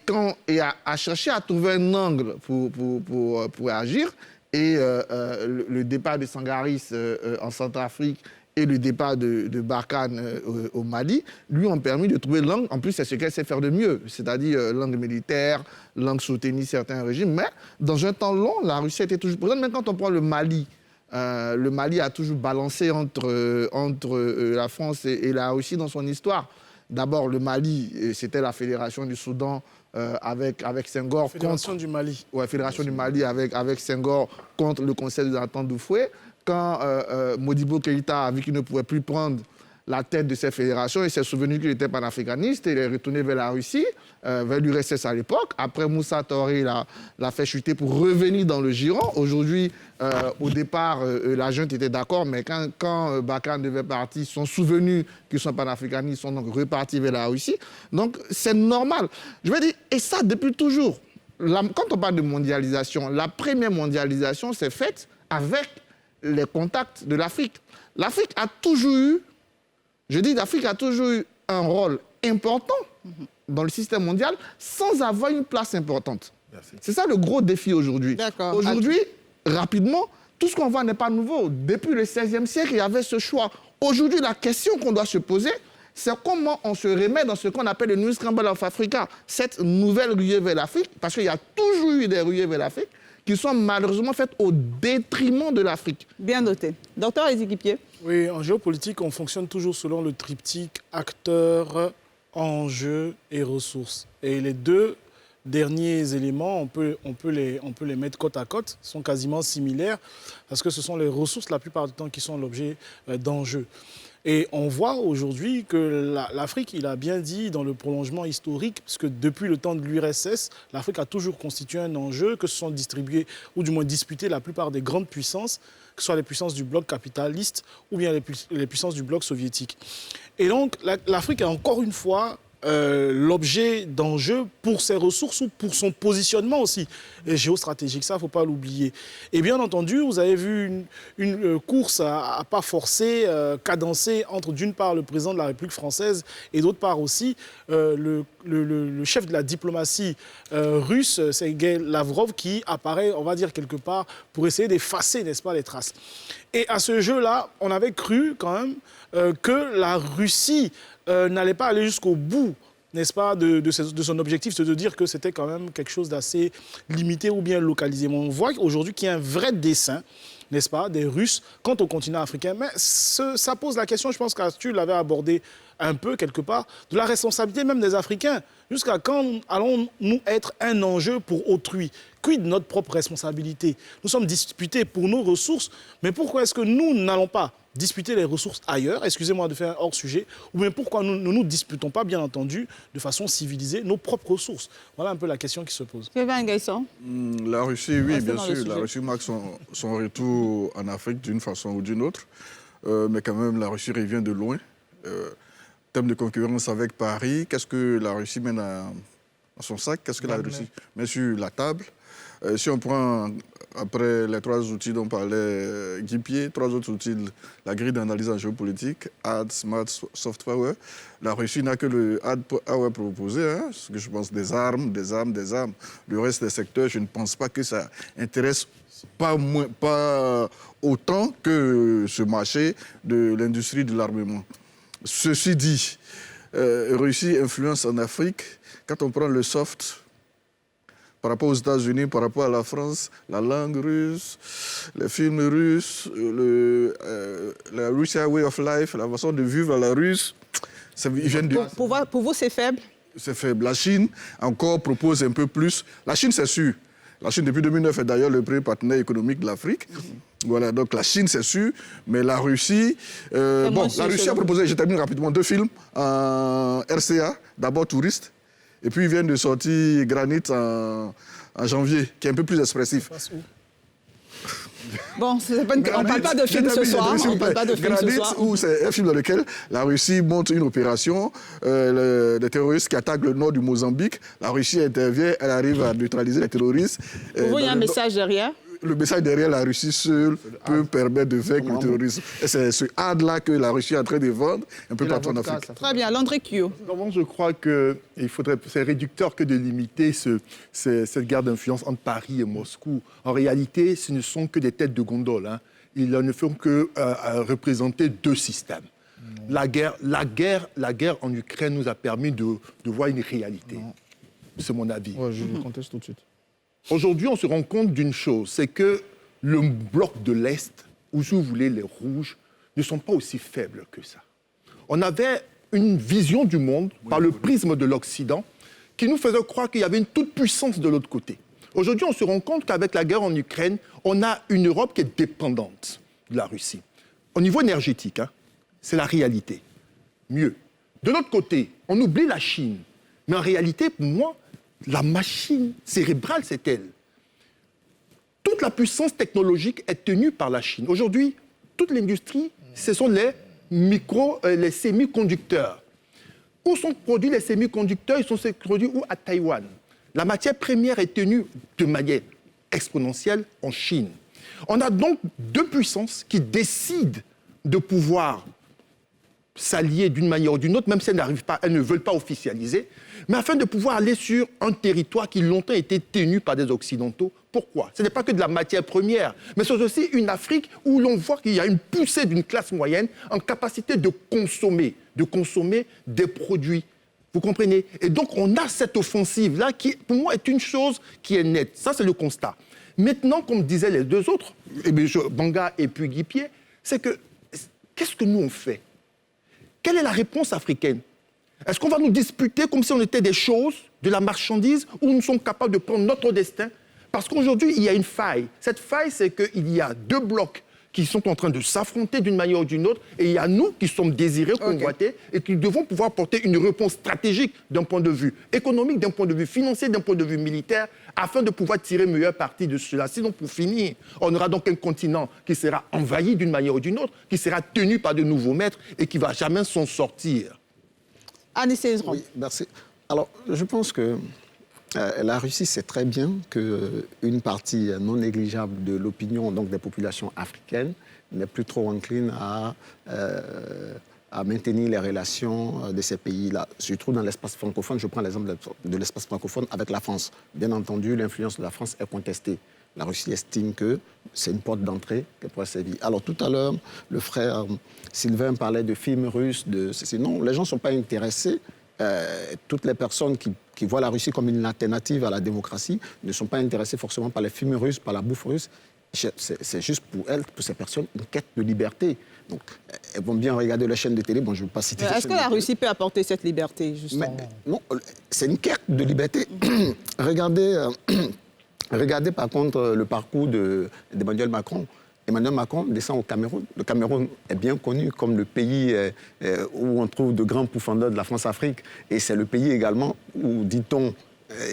à chercher à trouver un angle pour agir. Et le départ de Sangaris en Centrafrique et le départ de Barkhane au Mali lui ont permis de trouver l'angle. En plus, c'est ce qu'elle sait faire de mieux, c'est-à-dire l'angle militaire, l'angle soutenir certains régimes. Mais dans un temps long, la Russie était toujours présente. Même quand on prend le Mali a toujours balancé entre la France et la Russie dans son histoire. D'abord, le Mali, c'était la Fédération du Soudan avec Senghor. Fédération du Mali. Oui, Fédération du Mali avec Senghor contre le Conseil de l'entente d'Oufoué. Quand Modibo Keïta a vu qu'il ne pouvait plus prendre la tête de cette fédération, il s'est souvenu qu'il était panafricaniste et il est retourné vers la Russie, vers l'URSS à l'époque. Après, Moussa Touré l'a fait chuter pour revenir dans le giron. Aujourd'hui, au départ, la junte était d'accord, mais quand Barkhane devait partir, ils sont souvenus qu'ils sont panafricanistes, ils sont donc repartis vers la Russie. Donc, c'est normal. Je veux dire, et ça depuis toujours. Quand on parle de mondialisation, la première mondialisation s'est faite avec les contacts de l'Afrique. L'Afrique a toujours eu un rôle important dans le système mondial sans avoir une place importante. Merci. C'est ça le gros défi aujourd'hui. Aujourd'hui, rapidement, tout ce qu'on voit n'est pas nouveau. Depuis le XVIe siècle, il y avait ce choix. Aujourd'hui, la question qu'on doit se poser, c'est comment on se remet dans ce qu'on appelle le New Scramble of Africa, cette nouvelle ruée vers l'Afrique, parce qu'il y a toujours eu des ruées vers l'Afrique qui sont malheureusement faites au détriment de l'Afrique. Bien noté. Docteur Ezikipié. Oui, en géopolitique, on fonctionne toujours selon le triptyque acteurs, enjeux et ressources. Et les deux derniers éléments, on peut les mettre côte à côte, sont quasiment similaires, parce que ce sont les ressources la plupart du temps qui sont l'objet d'enjeux. Et on voit aujourd'hui que l'Afrique, il a bien dit dans le prolongement historique, parce que depuis le temps de l'URSS, l'Afrique a toujours constitué un enjeu, que se sont distribués, ou du moins disputés la plupart des grandes puissances, que ce soit les puissances du bloc capitaliste ou bien les puissances du bloc soviétique. Et donc, l'Afrique a encore une fois l'objet d'enjeux pour ses ressources ou pour son positionnement aussi géostratégique, ça, il ne faut pas l'oublier. Et bien entendu, vous avez vu une course à pas forcés, cadencée entre d'une part le président de la République française et d'autre part aussi le chef de la diplomatie russe, Sergueï Lavrov, qui apparaît, on va dire, quelque part pour essayer d'effacer, n'est-ce pas, les traces. Et à ce jeu-là, on avait cru quand même que la Russie n'allait pas aller jusqu'au bout, n'est-ce pas, de son objectif, c'est de dire que c'était quand même quelque chose d'assez limité ou bien localisé. Mais on voit aujourd'hui qu'il y a un vrai dessein, n'est-ce pas, des Russes quant au continent africain. Mais ça pose la question, je pense qu'Arthur l'avait abordé un peu quelque part, de la responsabilité même des Africains. Jusqu'à quand allons-nous être un enjeu pour autrui? Quid de notre propre responsabilité? Nous sommes disputés pour nos ressources, mais pourquoi est-ce que nous n'allons pas disputer les ressources ailleurs, excusez-moi de faire un hors-sujet, ou bien pourquoi nous ne nous disputons pas, bien entendu, de façon civilisée, nos propres ressources? Voilà un peu la question qui se pose. La Russie, oui, bien sûr, la Russie marque son retour en Afrique d'une façon ou d'une autre, mais quand même, la Russie revient de loin. En termes de concurrence avec Paris, qu'est-ce que la Russie mène à son sac? Qu'est-ce que la Russie met sur la table? Si on prend, après les 3 outils dont parlait Guy Pied, 3 autres outils, la grille d'analyse en géopolitique, Hard, Smart, Soft Power, la Russie n'a que le Hard Power proposé, hein, ce que je pense, des armes. Le reste des secteurs, je ne pense pas que ça intéresse pas autant que ce marché de l'industrie de l'armement. Ceci dit, Russie influence en Afrique. Quand on prend le soft, par rapport aux États-Unis, par rapport à la France, la langue russe, les films russes, la Russia Way of Life, la façon de vivre à la russe, pour vous, c'est faible? C'est faible. La Chine, encore, propose un peu plus. La Chine, c'est sûr. La Chine, depuis 2009, est d'ailleurs le premier partenaire économique de l'Afrique. Voilà, donc la Chine, c'est sûr. Mais la Russie... la Russie a proposé, je termine rapidement, 2 films en RCA, d'abord touriste. Et puis, ils viennent de sortir Granit en janvier, qui est un peu plus expressif. Bon, on ne parle pas de film ce soir. Granit, c'est un film dans lequel la Russie monte une opération, des terroristes qui attaquent le nord du Mozambique. La Russie intervient, elle arrive à neutraliser les terroristes. Pour vous, il y a un message derrière? Le message derrière la Russie seule peut permettre de vaincre le terrorisme. Et c'est ce hard-là que la Russie est en train de vendre un peu partout en Afrique. Très bien, Landry Kyo. Je crois que c'est réducteur que de limiter cette guerre d'influence entre Paris et Moscou. En réalité, ce ne sont que des têtes de gondole. Hein. Ils ne font que représenter 2 systèmes. La guerre en Ukraine nous a permis de voir une réalité. C'est mon avis. Ouais, je le conteste tout de suite. Aujourd'hui, on se rend compte d'une chose, c'est que le bloc de l'Est, ou si vous voulez, les rouges, ne sont pas aussi faibles que ça. On avait une vision du monde par le prisme de l'Occident qui nous faisait croire qu'il y avait une toute-puissance de l'autre côté. Aujourd'hui, on se rend compte qu'avec la guerre en Ukraine, on a une Europe qui est dépendante de la Russie. Au niveau énergétique, hein, c'est la réalité. Mieux. De l'autre côté, on oublie la Chine. Mais en réalité, pour moi, la machine cérébrale, c'est elle. Toute la puissance technologique est tenue par la Chine. Aujourd'hui, toute l'industrie, ce sont les semi-conducteurs. Où sont produits les semi-conducteurs? Ils sont produits où? À Taïwan. La matière première est tenue de manière exponentielle en Chine. On a donc 2 puissances qui décident de pouvoir s'allier d'une manière ou d'une autre, même si elles ne veulent pas officialiser, mais afin de pouvoir aller sur un territoire qui longtemps a été tenu par des Occidentaux. Pourquoi? Ce n'est pas que de la matière première, mais c'est aussi une Afrique où l'on voit qu'il y a une poussée d'une classe moyenne en capacité de consommer des produits. Vous comprenez? Et donc, on a cette offensive-là qui, pour moi, est une chose qui est nette. Ça, c'est le constat. Maintenant, comme disaient les 2 autres, Banga et puis Guy Pied, c'est que, qu'est-ce que nous, on fait? Quelle est la réponse africaine? Est-ce qu'on va nous disputer comme si on était des choses, de la marchandise, où nous sommes capables de prendre notre destin? Parce qu'aujourd'hui, il y a une faille. Cette faille, c'est qu'il y a deux blocs qui sont en train de s'affronter d'une manière ou d'une autre, et il y a nous qui sommes désirés, convoités, et qui devons pouvoir porter une réponse stratégique d'un point de vue économique, d'un point de vue financier, d'un point de vue militaire, afin de pouvoir tirer meilleur parti de cela. Sinon, pour finir, on aura donc un continent qui sera envahi d'une manière ou d'une autre, qui sera tenu par de nouveaux maîtres, et qui ne va jamais s'en sortir. Annie Cézron. Oui, merci. Alors, je pense que la Russie sait très bien qu'une partie non négligeable de l'opinion donc des populations africaines n'est plus trop encline à maintenir les relations de ces pays-là, surtout dans l'espace francophone. Je prends l'exemple de l'espace francophone avec la France. Bien entendu, l'influence de la France est contestée. La Russie estime que c'est une porte d'entrée qu'elle pourrait servir. Alors, tout à l'heure, le frère Sylvain parlait de films russes, non, les gens ne sont pas intéressés. Toutes les personnes qui voient la Russie comme une alternative à la démocratie ne sont pas intéressées forcément par les films russes, par la bouffe russe. C'est juste pour elles, pour ces personnes, une quête de liberté. Donc, elles vont bien regarder la chaîne de télé. Bon, je ne veux pas citer. Est-ce que la Russie peut apporter cette liberté, justement? Non, c'est une quête de liberté. Regardez par contre le parcours d'Emmanuel Macron. Emmanuel Macron descend au Cameroun. Le Cameroun est bien connu comme le pays où on trouve de grands pourfendeurs de la France-Afrique. Et c'est le pays également où, dit-on,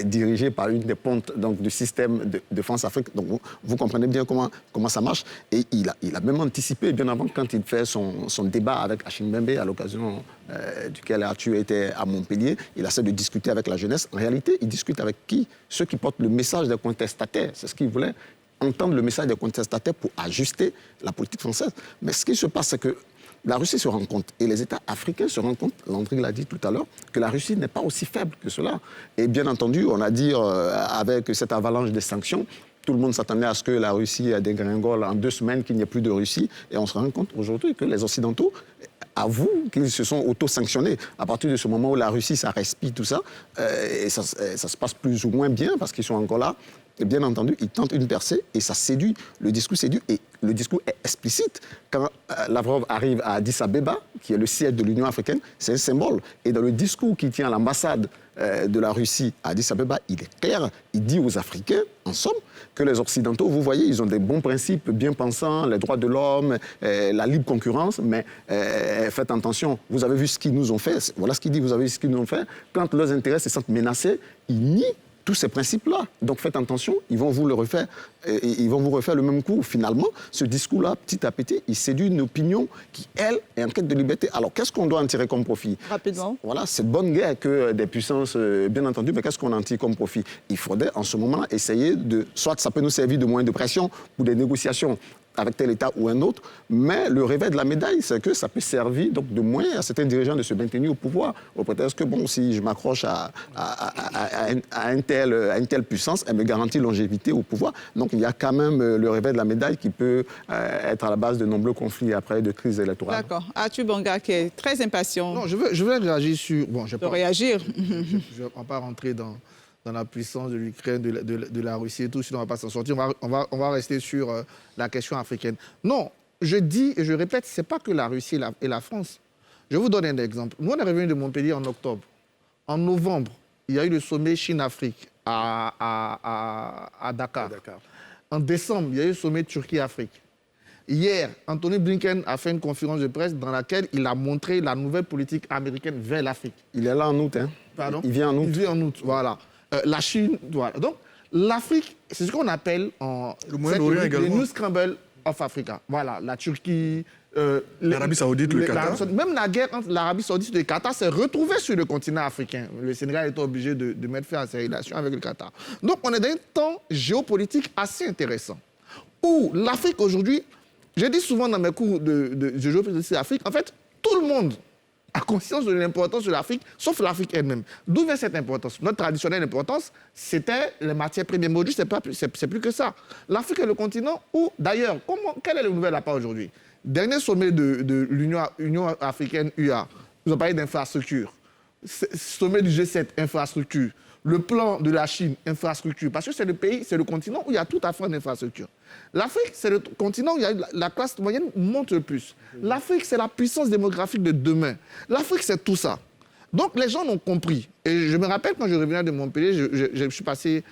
dirigé par une des pontes donc, du système de France-Afrique. Donc vous comprenez bien comment ça marche. Et il a même anticipé bien avant quand il fait son débat avec Achille Mbembe, à l'occasion duquel Arthur était à Montpellier. Il essaie de discuter avec la jeunesse. En réalité, il discute avec qui? Ceux qui portent le message des contestataires. C'est ce qu'il voulait. Entendre le message des contestataires pour ajuster la politique française. Mais ce qui se passe, c'est que la Russie se rend compte, et les États africains se rendent compte, Landry l'a dit tout à l'heure, que la Russie n'est pas aussi faible que cela. Et bien entendu, on a dit, avec cette avalanche des sanctions, tout le monde s'attendait à ce que la Russie dégringole en 2 semaines, qu'il n'y ait plus de Russie. Et on se rend compte aujourd'hui que les Occidentaux avouent qu'ils se sont auto-sanctionnés. À partir de ce moment où la Russie, ça respire tout ça, et ça se passe plus ou moins bien, parce qu'ils sont encore là. Et bien entendu, ils tentent une percée et ça séduit. Le discours séduit et le discours est explicite. Quand Lavrov arrive à Addis Abeba, qui est le siège de l'Union africaine, c'est un symbole. Et dans le discours qu'il tient à l'ambassade de la Russie à Addis Abeba, il est clair. Il dit aux Africains, en somme, que les Occidentaux, vous voyez, ils ont des bons principes bien pensants, les droits de l'homme, la libre concurrence, mais faites attention, vous avez vu ce qu'ils nous ont fait. Voilà ce qu'il dit, vous avez vu ce qu'ils nous ont fait. Quand leurs intérêts se sentent menacés, ils nient tous ces principes-là. Donc faites attention, ils vont vous refaire le même coup. Finalement, ce discours-là, petit à petit, il séduit une opinion qui, elle, est en quête de liberté. Alors qu'est-ce qu'on doit en tirer comme profit? Rapidement. Voilà, c'est de bonne guerre que des puissances, bien entendu, mais qu'est-ce qu'on en tire comme profit? Il faudrait en ce moment essayer de, soit ça peut nous servir de moyen de pression pour des négociations avec tel État ou un autre, mais le revers de la médaille, c'est que ça peut servir donc, de moyen à certains dirigeants de se maintenir au pouvoir, au prétexte que, bon, si je m'accroche à une telle puissance, elle me garantit longévité au pouvoir. Donc il y a quand même le revers de la médaille qui peut être à la base de nombreux conflits après, de crises électorales. D'accord. Arthur Bonga, qui est très impatient. Non, je veux réagir sur... Bon, je ne vais pas rentrer dans la puissance de l'Ukraine, de la Russie et tout, sinon on ne va pas s'en sortir. On va rester sur la question africaine. Non, je dis et je répète, ce n'est pas que la Russie et la France. Je vous donne un exemple. Nous, on est revenu de Montpellier en octobre. En novembre, il y a eu le sommet Chine-Afrique à Dakar. En décembre, il y a eu le sommet Turquie-Afrique. Hier, Anthony Blinken a fait une conférence de presse dans laquelle il a montré la nouvelle politique américaine vers l'Afrique. Il est là en août, hein? Pardon? Il vient en août. Il vient en août, voilà. La Chine, voilà. Donc, l'Afrique, c'est ce qu'on appelle le New Scramble of Africa. Voilà, la Turquie... l'Arabie Saoudite, le Qatar. Même la guerre entre l'Arabie Saoudite et le Qatar s'est retrouvée sur le continent africain. Le Sénégal était obligé de mettre fin à ses relations avec le Qatar. Donc, on est dans un temps géopolitique assez intéressant. Où l'Afrique, aujourd'hui, je dis souvent dans mes cours de géopolitique d'Afrique, en fait, tout le monde a conscience de l'importance de l'Afrique, sauf l'Afrique elle-même. D'où vient cette importance? Notre traditionnelle importance, c'était les matières premières. Mais aujourd'hui, c'est plus que ça. L'Afrique est le continent où, d'ailleurs, quelle est la nouvelle à part aujourd'hui? Dernier sommet de l'Union africaine UA, nous avons parlé d'infrastructure. Sommet du G7, infrastructure. Le plan de la Chine, infrastructure. Parce que c'est le continent où il y a tout à fait en infrastructure. L'Afrique, c'est le continent où il y a la classe moyenne monte le plus. L'Afrique, c'est la puissance démographique de demain. L'Afrique, c'est tout ça. Donc les gens l'ont compris. Et je me rappelle quand je revenais de Montpellier, je suis passé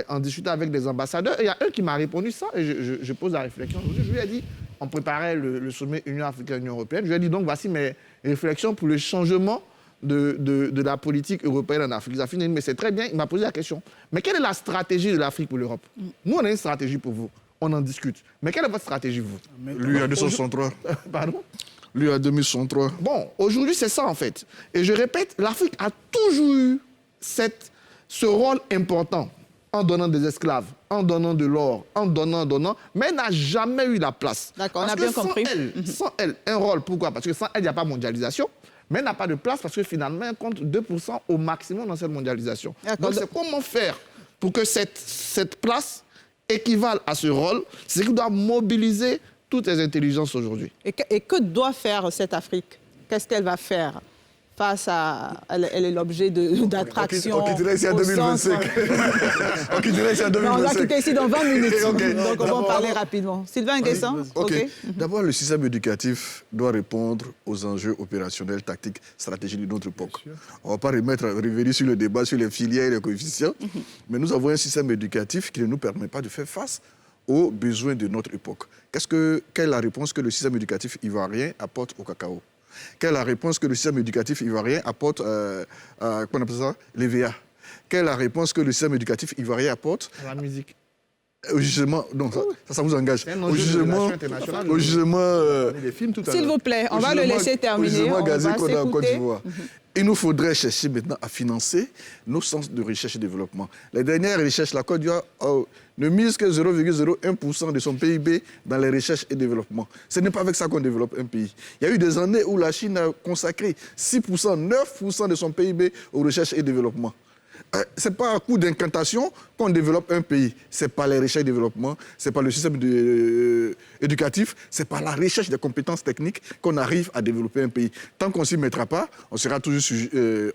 en discutant avec des ambassadeurs. Et il y a un qui m'a répondu ça, et je pose la réflexion. Je lui ai dit, on préparait le sommet Union africaine-Union européenne, je lui ai dit, donc voici mes réflexions pour le changement de la politique européenne en Afrique. Ça finit, mais c'est très bien, il m'a posé la question. Mais quelle est la stratégie de l'Afrique pour l'Europe? Nous, on a une stratégie pour vous, on en discute. Mais quelle est votre stratégie, vous? Lui, à 263. Pardon? Lui, à 2063. Bon, aujourd'hui, c'est ça, en fait. Et je répète, l'Afrique a toujours eu ce rôle important en donnant des esclaves, en donnant de l'or, en donnant, mais elle n'a jamais eu la place. D'accord, on parce a bien compris. Sans elle, un rôle, pourquoi? Parce que sans elle, il n'y a pas de mondialisation, mais elle n'a pas de place parce que finalement, elle compte 2% au maximum dans cette mondialisation. Donc, c'est comment faire pour que cette place équivale à ce rôle, c'est qu'il doit mobiliser toutes les intelligences aujourd'hui. Et que doit faire cette Afrique? Qu'est-ce qu'elle va faire face à... Elle est l'objet d'attraction. On quitterait ici en 2025. On quitterait ici en 2025. On va quitter ici dans 20 minutes. Okay. Donc on va en parler rapidement. Sylvain Nguessan. OK. D'abord, le système éducatif doit répondre aux enjeux opérationnels, tactiques, stratégiques de notre époque. On ne va pas revenir sur le débat sur les filières et les coefficients, mais nous avons un système éducatif qui ne nous permet pas de faire face aux besoins de notre époque. Quelle est la réponse que le système éducatif ivoirien apporte au cacao? Quelle est la réponse que le système éducatif ivoirien apporte qu'on appelle ça, l'EVA? Quelle est la réponse que le système éducatif ivoirien apporte à la musique? Au jugement, non, ça vous engage. Au jugement, s'il vous plaît, on va le laisser terminer. Au jugement on gazé va qu'on a en Côte s'écouter. d'Ivoire. Il nous faudrait chercher maintenant à financer nos centres de recherche et développement. Les dernières recherches, la Côte d'Ivoire ne mise que 0,01% de son PIB dans les recherches et développement. Ce n'est pas avec ça qu'on développe un pays. Il y a eu des années où la Chine a consacré 6%, 9% de son PIB aux recherches et développement. Ce n'est pas à coup d'incantation qu'on développe un pays. Ce n'est pas les recherches et développement, ce n'est pas le système éducatif, ce n'est pas la recherche des compétences techniques qu'on arrive à développer un pays. Tant qu'on ne s'y mettra pas, on sera toujours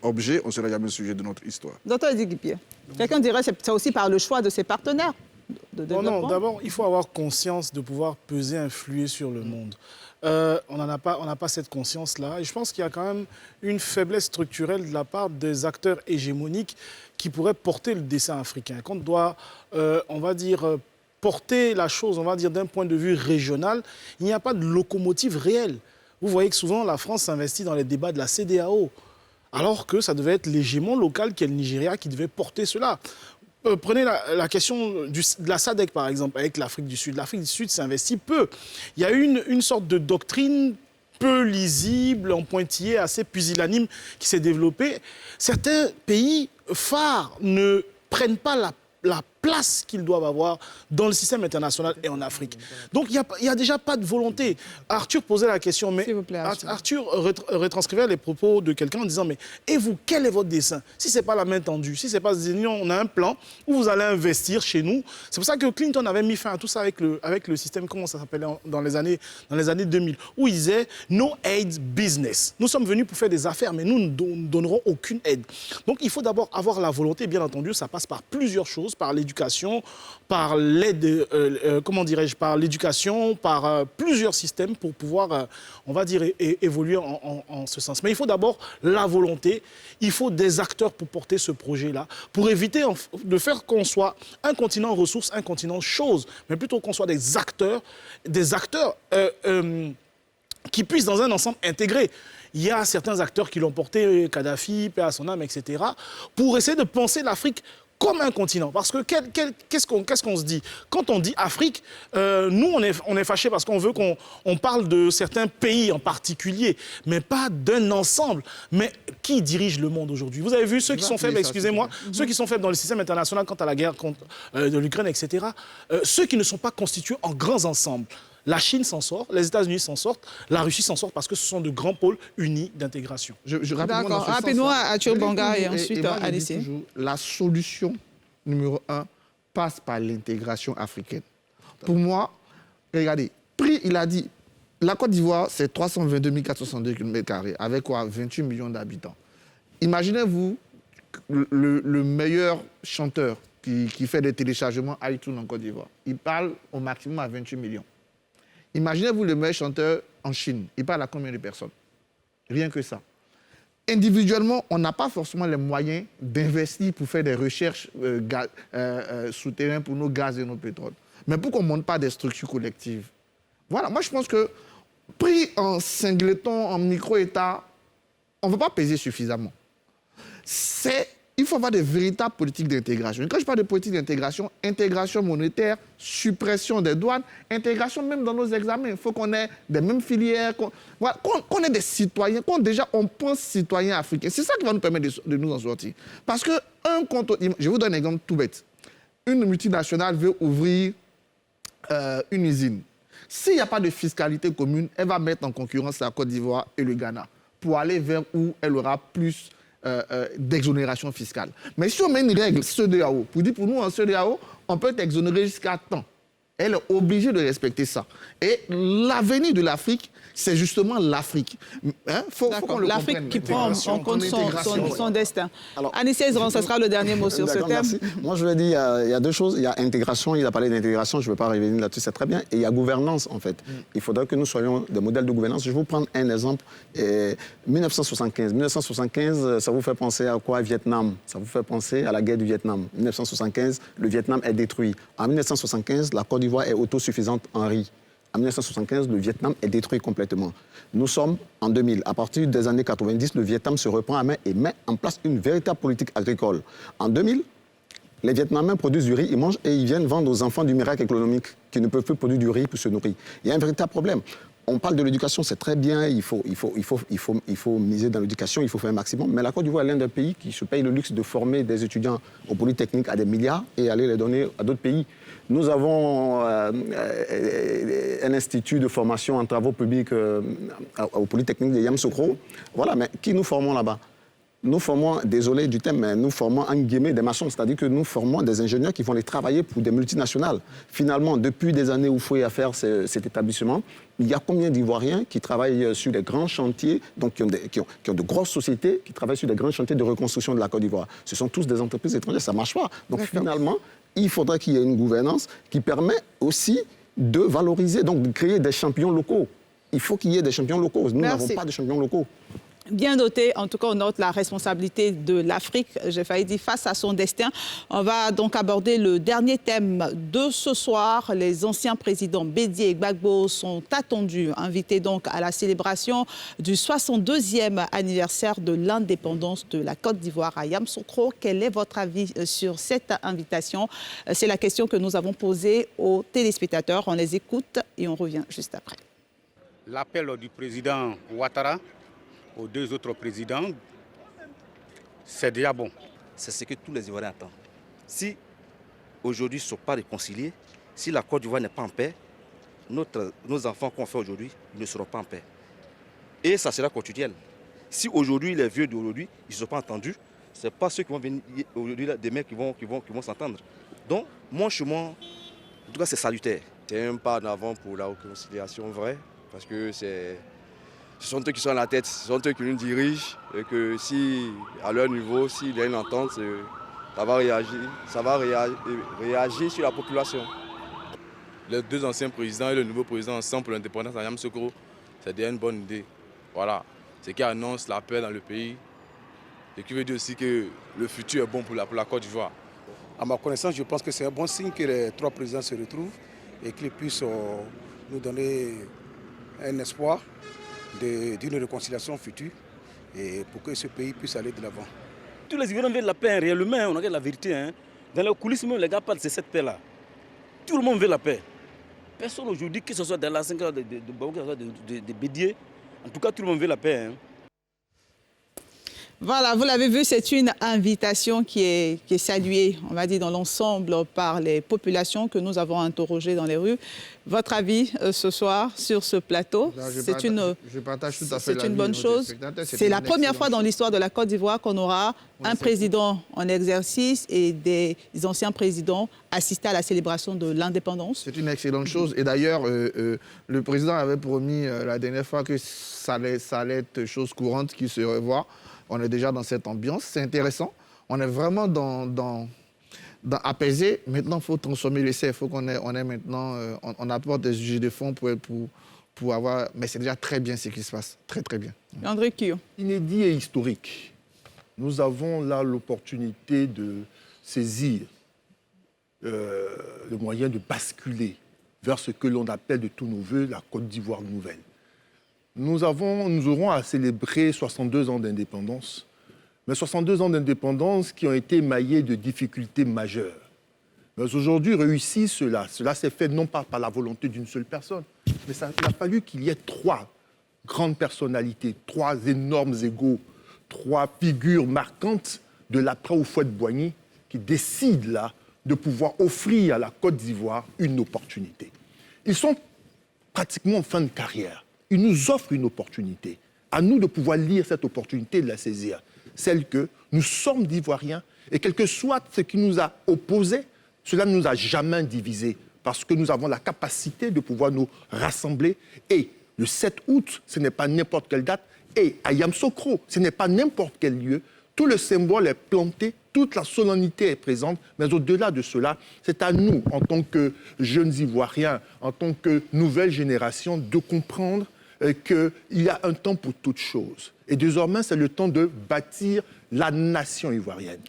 objet, on ne sera jamais sujet de notre histoire. Docteur Eddy-Guipier, quelqu'un dirait que c'est aussi par le choix de ses partenaires de développement. Non, d'abord, il faut avoir conscience de pouvoir peser, influer sur le monde. On n'a pas cette conscience-là. Et je pense qu'il y a quand même une faiblesse structurelle de la part des acteurs hégémoniques qui pourraient porter le dessin africain. Quand on doit, on va dire, porter la chose, on va dire, d'un point de vue régional, il n'y a pas de locomotive réelle. Vous voyez que souvent, la France s'investit dans les débats de la CEDEAO, alors que ça devait être l'hégémon local qui est le Nigeria qui devait porter cela. Prenez la question de la SADC, par exemple, avec l'Afrique du Sud. L'Afrique du Sud s'investit peu. Il y a une sorte de doctrine peu lisible, en pointillé, assez pusillanime qui s'est développée. Certains pays phares ne prennent pas la place qu'ils doivent avoir dans le système international et en Afrique. Donc, il n'y a déjà pas de volonté. Arthur posait la question, mais Arthur retranscrivait les propos de quelqu'un en disant, mais et vous, quel est votre dessein? Si ce n'est pas la main tendue, si ce n'est pas on a un plan où vous allez investir chez nous. C'est pour ça que Clinton avait mis fin à tout ça avec le système, comment ça s'appelait dans les années 2000, où il disait « No aid business ». Nous sommes venus pour faire des affaires, mais nous ne donnerons aucune aide. Donc, il faut d'abord avoir la volonté, bien entendu, ça passe par plusieurs choses, par l'éducation, par l'aide, par l'éducation, par plusieurs systèmes pour pouvoir, on va dire, évoluer en ce sens. Mais il faut d'abord la volonté, il faut des acteurs pour porter ce projet-là, pour éviter de faire qu'on soit un continent ressources, un continent choses, mais plutôt qu'on soit des acteurs qui puissent dans un ensemble intégrer. Il y a certains acteurs qui l'ont porté, Kadhafi, paix à son âme, etc., pour essayer de penser l'Afrique comme un continent. Parce que qu'est-ce qu'on se dit? Quand on dit Afrique, nous, on est fâchés parce qu'on veut qu'on parle de certains pays en particulier, mais pas d'un ensemble. Mais qui dirige le monde aujourd'hui? Vous avez vu ceux qui sont faibles, excusez-moi, ceux qui sont faibles dans le système international quant à la guerre de l'Ukraine, etc., ceux qui ne sont pas constitués en grands ensembles. La Chine s'en sort, les États-Unis s'en sortent, la Russie s'en sort parce que ce sont de grands pôles unis d'intégration. D'accord. Rapidement, Arthur Bonga et ensuite Alice. La solution numéro 1 passe par l'intégration africaine. Pour moi, regardez, il a dit, la Côte d'Ivoire, c'est 322 462 km² avec quoi 28 millions d'habitants. Imaginez-vous le meilleur chanteur qui fait des téléchargements iTunes en Côte d'Ivoire. Il parle au maximum à 28 millions. Imaginez-vous le meilleur chanteur en Chine. Il parle à combien de personnes? Rien que ça. individuellement, on n'a pas forcément les moyens d'investir pour faire des recherches souterraines pour nos gaz et nos pétroles. Mais pourquoi on ne monte pas des structures collectives? Voilà, moi je pense que pris en singleton, en micro-État, on ne va pas peser suffisamment. Il faut avoir des véritables politiques d'intégration. Quand je parle de politique d'intégration, intégration monétaire, suppression des douanes, intégration même dans nos examens. Il faut qu'on ait des mêmes filières, qu'on ait des citoyens, on pense citoyens africains. C'est ça qui va nous permettre de nous en sortir. Parce que je vous donne un exemple tout bête. Une multinationale veut ouvrir une usine. S'il n'y a pas de fiscalité commune, elle va mettre en concurrence la Côte d'Ivoire et le Ghana pour aller vers où elle aura plus d'exonération fiscale. Mais si on met une règle CEDEAO, pour nous en CEDEAO, on peut être exonéré jusqu'à temps. Elle est obligée de respecter ça. Et l'avenir de l'Afrique, c'est justement l'Afrique. Faut qu'on le L'Afrique qui prend en compte son destin. Alors, Anissé Ezran, ce sera le dernier mot sur ce thème. Merci. Moi, je veux dire, il y a deux choses. Il y a intégration, il a parlé d'intégration, je ne vais pas revenir là-dessus, c'est très bien. Et il y a gouvernance, en fait. Il faudrait que nous soyons des modèles de gouvernance. Je vais vous prendre un exemple. 1975. 1975, ça vous fait penser à quoi? Vietnam. Ça vous fait penser à la guerre du Vietnam. 1975, le Vietnam est détruit. En 1975, la Côte d'Ivoire est autosuffisante en riz. En 1975, le Vietnam est détruit complètement. Nous sommes en 2000. À partir des années 90, le Vietnam se reprend à main et met en place une véritable politique agricole. En 2000, les Vietnamiens produisent du riz, ils mangent et ils viennent vendre aux enfants du miracle économique qui ne peuvent plus produire du riz pour se nourrir. Il y a un véritable problème. On parle de l'éducation, c'est très bien, il faut miser dans l'éducation, il faut faire un maximum. Mais la Côte d'Ivoire est l'un des pays qui se paye le luxe de former des étudiants au Polytechnique à des milliards et aller les donner à d'autres pays. Nous avons un institut de formation en travaux publics au Polytechnique de Yamoussoukro. Voilà, mais qui nous formons là-bas? Nous formons, désolé du thème, mais nous formons en guillemets des maçons, c'est-à-dire que nous formons des ingénieurs qui vont les travailler pour des multinationales. Finalement, depuis des années où Fouet a fait cet établissement, il y a combien d'Ivoiriens qui travaillent sur des grands chantiers, donc qui ont de grosses sociétés, qui travaillent sur des grands chantiers de reconstruction de la Côte d'Ivoire? Ce sont tous des entreprises étrangères, ça ne marche pas. Donc finalement, il faudrait qu'il y ait une gouvernance qui permet aussi de valoriser, donc de créer des champions locaux. Il faut qu'il y ait des champions locaux. Nous n'avons pas de champions locaux. Bien noté, en tout cas, on note la responsabilité de l'Afrique, j'ai failli dire, face à son destin. On va donc aborder le dernier thème de ce soir. Les anciens présidents Bédié et Gbagbo sont attendus, invités donc à la célébration du 62e anniversaire de l'indépendance de la Côte d'Ivoire à Yamoussoukro. Quel est votre avis sur cette invitation? C'est la question que nous avons posée aux téléspectateurs. On les écoute et on revient juste après. L'appel du président Ouattara aux deux autres présidents, c'est déjà bon. C'est ce que tous les Ivoiriens attendent. Si aujourd'hui ils ne sont pas réconciliés, si la Côte d'Ivoire n'est pas en paix, nos enfants qu'on fait aujourd'hui ne seront pas en paix. Et ça sera quotidien. Si aujourd'hui les vieux d'aujourd'hui ils ne sont pas entendus, ce n'est pas ceux qui vont venir aujourd'hui demain qui vont s'entendre. Donc, mon chemin, en tout cas, c'est salutaire. C'est un pas en avant pour la réconciliation vraie, parce que ce sont eux qui sont à la tête, ce sont eux qui nous dirigent, et que si, à leur niveau, s'il y a une entente, ça va réagir sur la population. Les deux anciens présidents et le nouveau président ensemble pour l'indépendance à Yamoussoukro, c'est déjà une bonne idée. Voilà, c'est qui annonce la paix dans le pays, et qui veut dire aussi que le futur est bon pour la Côte d'Ivoire. À ma connaissance, je pense que c'est un bon signe que les trois présidents se retrouvent et qu'ils puissent nous donner un espoir d'une réconciliation future et pour que ce pays puisse aller de l'avant. Tous les Ivoiriens veulent la paix réellement, on regarde la vérité. Hein. Dans les coulisses, même, les gars parlent de cette paix-là. Tout le monde veut la paix. Personne aujourd'hui, que ce soit dans la 5 heures de Bédié, en tout cas, tout le monde veut la paix. Hein. Voilà, vous l'avez vu, c'est une invitation qui est saluée, on va dire, dans l'ensemble par les populations que nous avons interrogées dans les rues. Votre avis ce soir sur ce plateau? C'est une bonne chose. C'est la première fois dans l'histoire de la Côte d'Ivoire qu'on aura un président en exercice et des anciens présidents assister à la célébration de l'indépendance. C'est une excellente chose. Et d'ailleurs, le président avait promis la dernière fois que ça allait être chose courante qu'il se revoit. On est déjà dans cette ambiance, c'est intéressant. On est vraiment dans apaisé. Maintenant, il faut transformer l'essai. Il faut qu'on ait maintenant, on apporte des sujets de fond pour pour avoir... Mais c'est déjà très bien ce qui se passe, très très bien. André Kio. Inédit et historique. Nous avons là l'opportunité de saisir le moyen de basculer vers ce que l'on appelle de tous nos voeux la Côte d'Ivoire nouvelle. Nous aurons à célébrer 62 ans d'indépendance, mais 62 ans d'indépendance qui ont été émaillés de difficultés majeures. Mais aujourd'hui, réussir cela s'est fait non pas par la volonté d'une seule personne, mais il a fallu qu'il y ait 3 grandes personnalités, 3 énormes égaux, 3 figures marquantes de l'après Houphouët-Boigny qui décident là de pouvoir offrir à la Côte d'Ivoire une opportunité. Ils sont pratiquement en fin de carrière. Ils nous offrent une opportunité. À nous de pouvoir lire cette opportunité et de la saisir. Celle que nous sommes d'Ivoiriens et quel que soit ce qui nous a opposés, cela ne nous a jamais divisés parce que nous avons la capacité de pouvoir nous rassembler. Et le 7 août, ce n'est pas n'importe quelle date. Et à Yamoussoukro, ce n'est pas n'importe quel lieu. Tout le symbole est planté, toute la solennité est présente. Mais au-delà de cela, c'est à nous, en tant que jeunes Ivoiriens, en tant que nouvelle génération, de comprendre qu'il y a un temps pour toute chose. Et désormais, c'est le temps de bâtir la nation ivoirienne.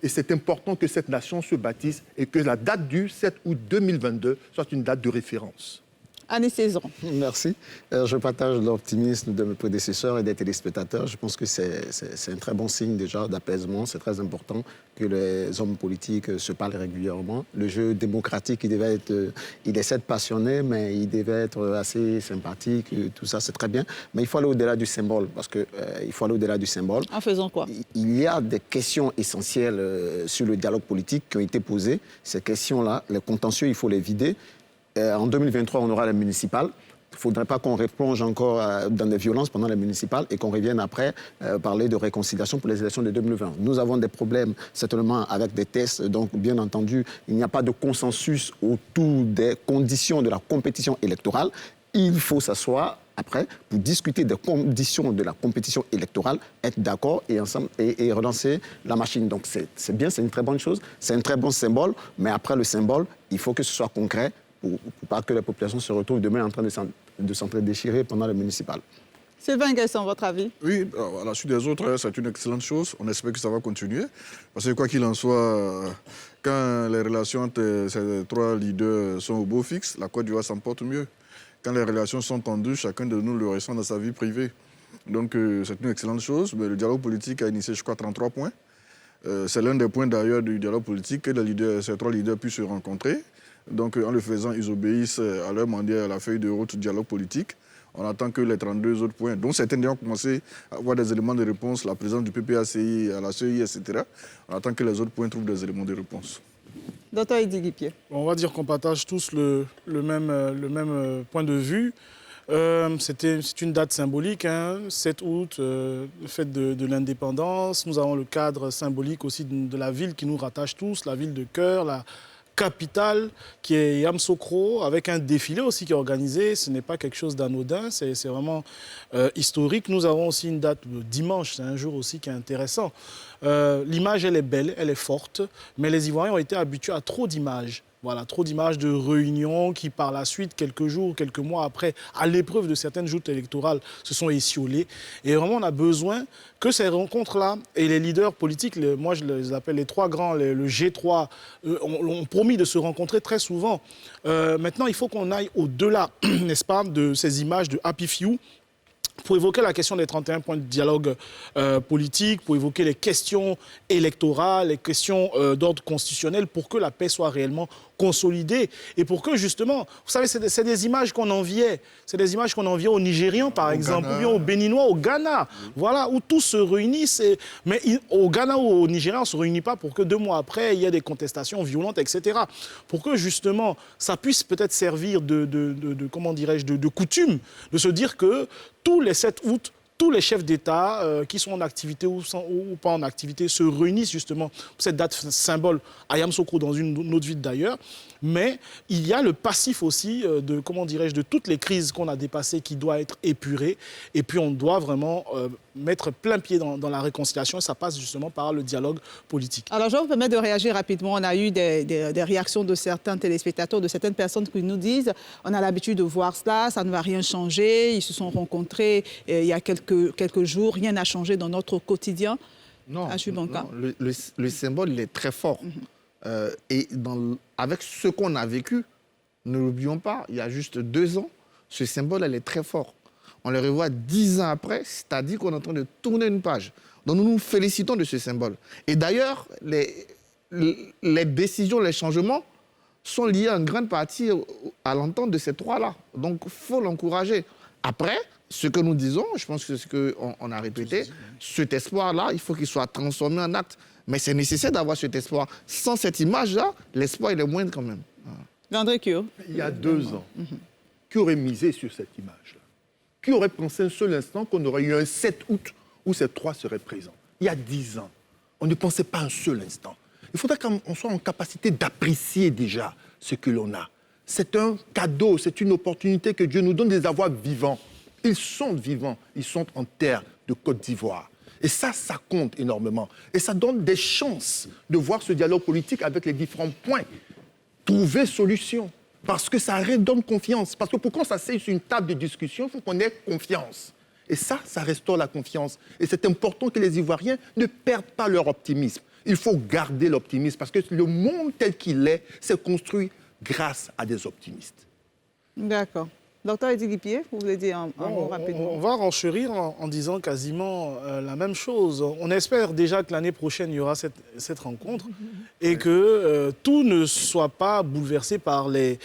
Et c'est important que cette nation se bâtisse et que la date du 7 août 2022 soit une date de référence. Annie Saison. Merci. Je partage l'optimisme de mes prédécesseurs et des téléspectateurs. Je pense que c'est un très bon signe déjà d'apaisement. C'est très important que les hommes politiques se parlent régulièrement. Le jeu démocratique, il essaie de passionner, mais il devait être assez sympathique. Tout ça, c'est très bien. Mais il faut aller au-delà du symbole, parce qu'il faut aller au-delà du symbole. En faisant quoi? Il y a des questions essentielles sur le dialogue politique qui ont été posées. Ces questions-là, les contentieux, il faut les vider. En 2023, on aura les municipales. Il ne faudrait pas qu'on replonge encore dans des violences pendant les municipales et qu'on revienne après parler de réconciliation pour les élections de 2020. Nous avons des problèmes certainement avec des tests. Donc, bien entendu, il n'y a pas de consensus autour des conditions de la compétition électorale. Il faut s'asseoir après pour discuter des conditions de la compétition électorale, être d'accord et ensemble et relancer la machine. Donc, c'est bien, c'est une très bonne chose. C'est un très bon symbole. Mais après le symbole, il faut que ce soit concret. Pour pas que les populations se retrouvent demain en train de s'entre-déchirer pendant les municipales. Sylvain Guesson, votre avis? Oui, à la suite des autres, c'est une excellente chose. On espère que ça va continuer. Parce que quoi qu'il en soit, quand les relations entre ces 3 leaders sont au beau fixe, la Côte d'Ivoire s'en porte mieux. Quand les relations sont tendues, chacun de nous le ressent dans sa vie privée. Donc c'est une excellente chose. Mais le dialogue politique a initié, je crois, 33 points. C'est l'un des points d'ailleurs du dialogue politique que ces 3 leaders puissent se rencontrer. Donc, en le faisant, ils obéissent à leur mandat, à la feuille de route du dialogue politique. On attend que les 32 autres points, dont certains ont commencé à avoir des éléments de réponse, la présence du PPACI, à la CEI, etc. On attend que les autres points trouvent des éléments de réponse. Docteur Eddy Guipier. On va dire qu'on partage tous le même point de vue. C'est une date symbolique, 7 août, fête de l'indépendance. Nous avons le cadre symbolique aussi de la ville qui nous rattache tous, la ville de cœur, la capitale qui est Yamoussoukro, avec un défilé aussi qui est organisé. Ce n'est pas quelque chose d'anodin, c'est vraiment historique. Nous avons aussi une date dimanche, c'est un jour aussi qui est intéressant. L'image, elle est belle, elle est forte, mais les Ivoiriens ont été habitués à trop d'images. Voilà, trop d'images de réunions qui, par la suite, quelques jours, quelques mois après, à l'épreuve de certaines joutes électorales, se sont étiolées. Et vraiment, on a besoin que ces rencontres-là et les leaders politiques, moi je les appelle les 3 grands, le G3, ont promis de se rencontrer très souvent. Maintenant, il faut qu'on aille au-delà, n'est-ce pas, de ces images de Happy Few, pour évoquer la question des 31 points de dialogue politique, pour évoquer les questions électorales, les questions d'ordre constitutionnel, pour que la paix soit réellement consolidée et pour que, justement, vous savez, c'est des images qu'on enviait. C'est des images qu'on enviait aux Nigérians, par exemple, ou bien aux Béninois, au Ghana, voilà, où tous se réunissent. Mais au Ghana ou au Nigeria, on ne se réunit pas pour que 2 mois après, il y ait des contestations violentes, etc. Pour que, justement, ça puisse peut-être servir comment dirais-je, de coutume, de se dire que tous les 7 août, tous les chefs d'État qui sont en activité ou pas en activité se réunissent justement pour cette date symbole à Yamoussoukro, dans une autre ville d'ailleurs. Mais il y a le passif aussi de, comment dirais-je, de toutes les crises qu'on a dépassées qui doit être épuré. Et puis on doit vraiment mettre plein pied dans la réconciliation. Et ça passe justement par le dialogue politique. Alors je vais vous permettre de réagir rapidement. On a eu des réactions de certains téléspectateurs, de certaines personnes qui nous disent on a l'habitude de voir cela, ça ne va rien changer. Ils se sont rencontrés il y a quelques jours, rien n'a changé dans notre quotidien. Non, le symbole, il est très fort. Et avec ce qu'on a vécu, ne l'oublions pas, il y a juste 2 ans, ce symbole, elle est très fort. On le revoit 10 ans après, c'est-à-dire qu'on est en train de tourner une page. Donc nous nous félicitons de ce symbole. Et d'ailleurs, les décisions, les changements sont liés en grande partie à l'entente de ces 3-là. Donc il faut l'encourager. Après, ce que nous disons, je pense que c'est ce qu'on a répété, cet espoir-là, il faut qu'il soit transformé en acte. Mais c'est nécessaire d'avoir cet espoir. Sans cette image-là, l'espoir, il est moindre quand même. André Kyo. Il y a 2 ans, qui aurait misé sur cette image-là? Qui aurait pensé un seul instant qu'on aurait eu un 7 août où ces 3 seraient présents? Il y a 10 ans, on ne pensait pas un seul instant. Il faudrait qu'on soit en capacité d'apprécier déjà ce que l'on a. C'est un cadeau, c'est une opportunité que Dieu nous donne de les avoir vivants. Ils sont vivants, ils sont en terre de Côte d'Ivoire. Et ça compte énormément. Et ça donne des chances de voir ce dialogue politique avec les différents points. Trouver solution. Parce que ça redonne confiance. Parce que pour qu'on s'asseye sur une table de discussion, il faut qu'on ait confiance. Et ça restaure la confiance. Et c'est important que les Ivoiriens ne perdent pas leur optimisme. Il faut garder l'optimisme parce que le monde tel qu'il est s'est construit grâce à des optimistes. D'accord. Docteur Eddy Guipier, vous voulez dire un mot rapidement? On va renchérir en disant quasiment la même chose. On espère déjà que l'année prochaine, il y aura cette rencontre et que tout ne soit pas bouleversé par les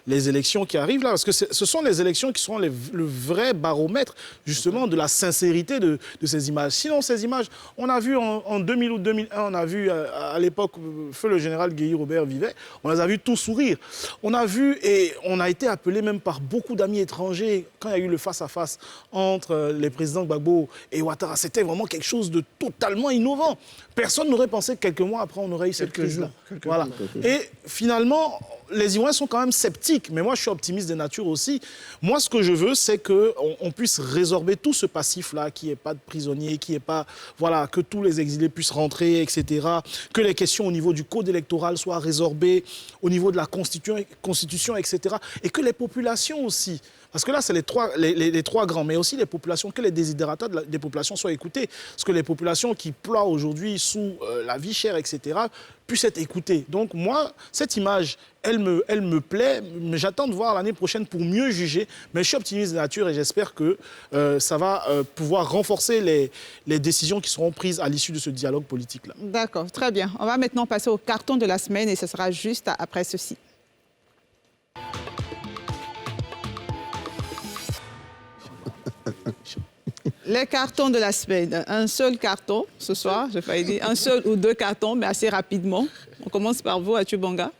élections qui arrivent là. Parce que ce sont les élections qui seront le vrai baromètre justement de la sincérité de ces images. Sinon, ces images, on a vu en 2000 ou 2001, on a vu à l'époque, feu le général Guéhi Robert vivait, on les a vus tous sourire. On a vu et on a été appelé même par beaucoup d'amis étrangers, quand il y a eu le face-à-face entre les présidents Gbagbo et Ouattara, c'était vraiment quelque chose de totalement innovant. Personne n'aurait pensé que quelques mois après, on aurait eu cette crise-là. Voilà. Et finalement, les Ivoiriens sont quand même sceptiques, mais moi, je suis optimiste de nature aussi. Moi, ce que je veux, c'est qu'on puisse résorber tout ce passif-là, qu'il n'y ait pas de prisonniers, qu'il n'y ait pas, voilà, que tous les exilés puissent rentrer, etc., que les questions au niveau du code électoral soient résorbées, au niveau de la constitution, etc., et que les populations aussi, parce que là, c'est les trois grands, mais aussi les populations, que les désidératas des populations soient écoutés, parce que les populations qui ploient aujourd'hui sous la vie chère, etc., puissent être écoutées. Donc moi, cette image, elle me plaît, mais j'attends de voir l'année prochaine pour mieux juger, mais je suis optimiste de nature et j'espère que ça va pouvoir renforcer les décisions qui seront prises à l'issue de ce dialogue politique-là. D'accord, très bien. On va maintenant passer au carton de la semaine et ce sera juste après ceci. Les cartons de la semaine. Un seul carton ce soir, j'ai failli dire un seul ou 2 cartons, mais assez rapidement. On commence par vous, Atubonga.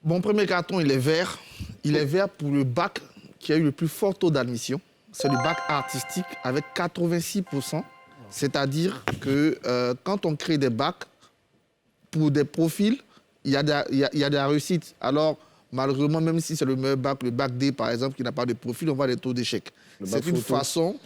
Mon premier carton, il est vert. Il est vert pour le bac qui a eu le plus fort taux d'admission. C'est le bac artistique avec 86%. C'est-à-dire que quand on crée des bacs pour des profils, il y a des réussites. Alors, malheureusement, même si c'est le meilleur bac, le bac D, par exemple, qui n'a pas de profil, on voit des taux d'échec. C'est une façon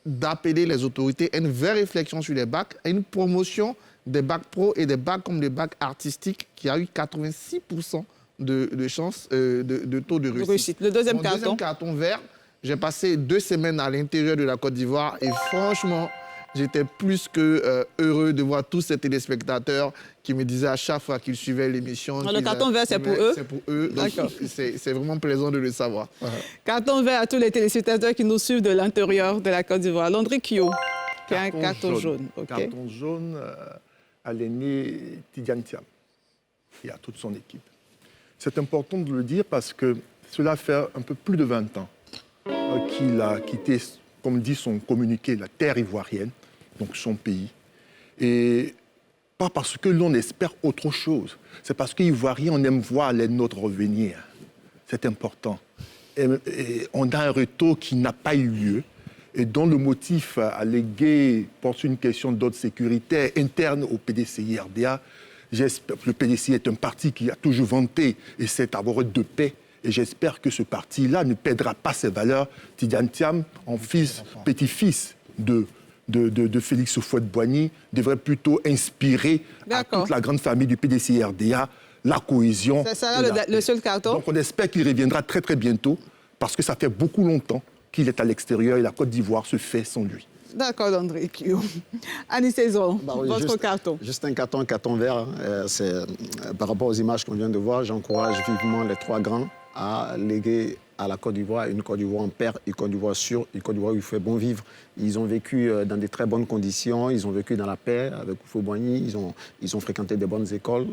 d'appeler les autorités à une vraie réflexion sur les bacs, à une promotion des bacs pro et des bacs comme le bac artistique qui a eu 86% de chances de taux de réussite. Le deuxième Mon carton. deuxième carton vert, j'ai passé 2 semaines à l'intérieur de la Côte d'Ivoire et franchement, j'étais plus que heureux de voir tous ces téléspectateurs qui me disaient à chaque fois qu'ils suivaient l'émission. Le carton vert, c'est pour eux? C'est pour eux. C'est vraiment plaisant de le savoir. Carton vert à tous les téléspectateurs qui nous suivent de l'intérieur de la Côte d'Ivoire. Landry Kyo, qui a un carton jaune. Okay. Carton jaune à l'aîné Tidiane Thiam et à toute son équipe. C'est important de le dire parce que cela fait un peu plus de 20 ans qu'il a quitté, comme dit son communiqué, la terre ivoirienne, donc son pays. Et pas parce que l'on espère autre chose, c'est parce qu'Ivoiriens, on aime voir les nôtres revenir. C'est important. Et on a un retour qui n'a pas eu lieu. et dont le motif allégué porte sur une question d'ordre sécuritaire interne au PDCI-RDA. Le PDCI est un parti qui a toujours vanté et sait avoir de paix. Et j'espère que ce parti-là ne perdra pas ses valeurs. Tidjane Thiam, en petit-fils de Félix Houphouët-Boigny, devrait plutôt inspirer à toute la grande famille du PDCI-RDA la cohésion. Ça sera le seul carton. Donc on espère qu'il reviendra très très bientôt, parce que ça fait beaucoup longtemps qu'il est à l'extérieur et la Côte d'Ivoire se fait sans lui. D'accord, André Kio. Annie Saison, votre carton. Juste un carton vert. Par rapport aux images qu'on vient de voir, j'encourage vivement les trois grands à léguer à la Côte d'Ivoire une Côte d'Ivoire en paix, une Côte d'Ivoire sûre, une Côte d'Ivoire où il fait bon vivre. Ils ont vécu dans de très bonnes conditions, ils ont vécu dans la paix avec Houphouët-Boigny, ils ont fréquenté de bonnes écoles.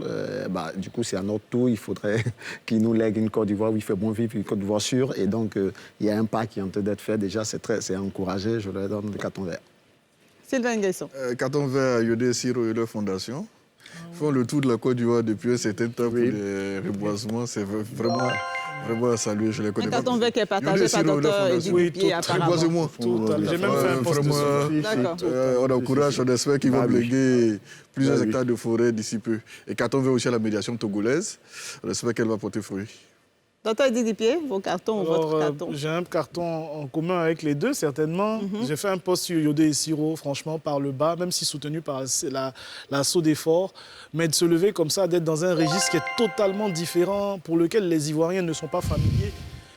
Du coup, c'est à notre tour, il faudrait qu'ils nous lèguent une Côte d'Ivoire où il fait bon vivre, une Côte d'Ivoire sûre. Et donc, il y a un pas qui est en train d'être fait. Déjà, c'est encouragé. Je leur donne le carton vert. Sylvain Nguesson. Carton vert à Yodé Siro et leur fondation. Ils font le tour de la Côte d'Ivoire depuis un certain temps pour les reboisements. C'est vraiment à saluer. Je les connais pas. Un carton vert qui est partagé par Dr. Eddy Dupié, apparemment. Reboisement. J'ai même fait un post dessus. On encourage, on espère qu'ils vont léguer plusieurs hectares de forêt d'ici peu. Et carton vert aussi à la médiation togolaise. On espère qu'elle va porter fruit. Dr. Eddy Dupié, vos cartons ou votre carton? J'ai un carton en commun avec les deux, certainement. J'ai fait un post sur Yodé Siro, franchement, par le bas, même si soutenu par l'assaut d'effort. Mais de se lever comme ça, d'être dans un registre qui est totalement différent, pour lequel les Ivoiriens ne sont pas familiers.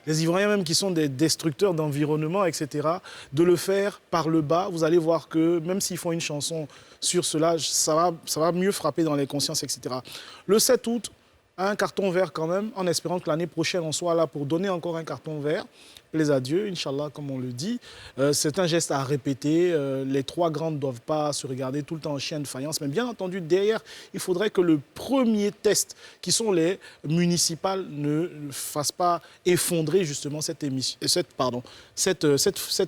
Les Ivoiriens même qui sont des destructeurs d'environnement, etc. De le faire par le bas, vous allez voir que même s'ils font une chanson sur cela, ça va mieux frapper dans les consciences, etc. Le 7 août, un carton vert quand même, en espérant que l'année prochaine, on soit là pour donner encore un carton vert. Les adieux, Inch'Allah, comme on le dit. C'est un geste à répéter. Les trois grands ne doivent pas se regarder tout le temps en chien de faïence. Mais bien entendu, derrière, il faudrait que le premier test, qui sont les municipales, ne fasse pas effondrer justement cette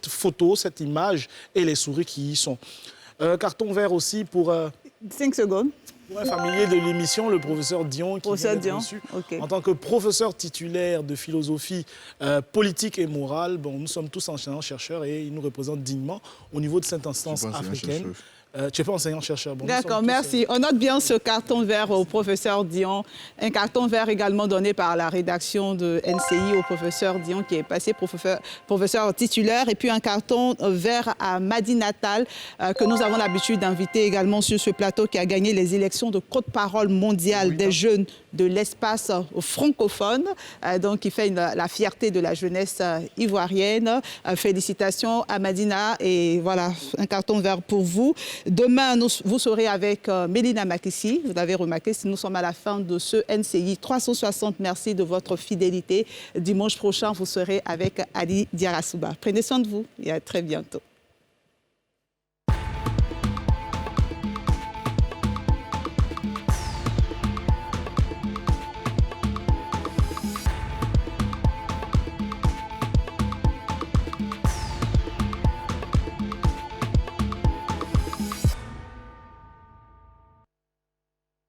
photo, cette image et les souris qui y sont. Carton vert aussi pour... 5 secondes. Pour un familier de l'émission, le professeur Dion, qui vient d'être reçu en tant que professeur titulaire de philosophie politique et morale. Bon, nous sommes tous enseignants-chercheurs et il nous représente dignement au niveau de cette instance africaine. Tu n'es pas enseignant-chercheur. Bon, d'accord, merci. On note bien ce carton vert au professeur Dion. Un carton vert également donné par la rédaction de NCI au professeur Dion qui est passé professeur titulaire. Et puis un carton vert à Madi Natal que nous avons l'habitude d'inviter également sur ce plateau qui a gagné les élections de porte-parole mondiale des jeunes de l'espace francophone. Donc qui fait la fierté de la jeunesse ivoirienne. Félicitations à Madina et voilà, un carton vert pour vous. Demain, vous serez avec Mélina Makissi. Vous l'avez remarqué, nous sommes à la fin de ce NCI 360. Merci de votre fidélité. Dimanche prochain, vous serez avec Ali Diarasouba. Prenez soin de vous et à très bientôt.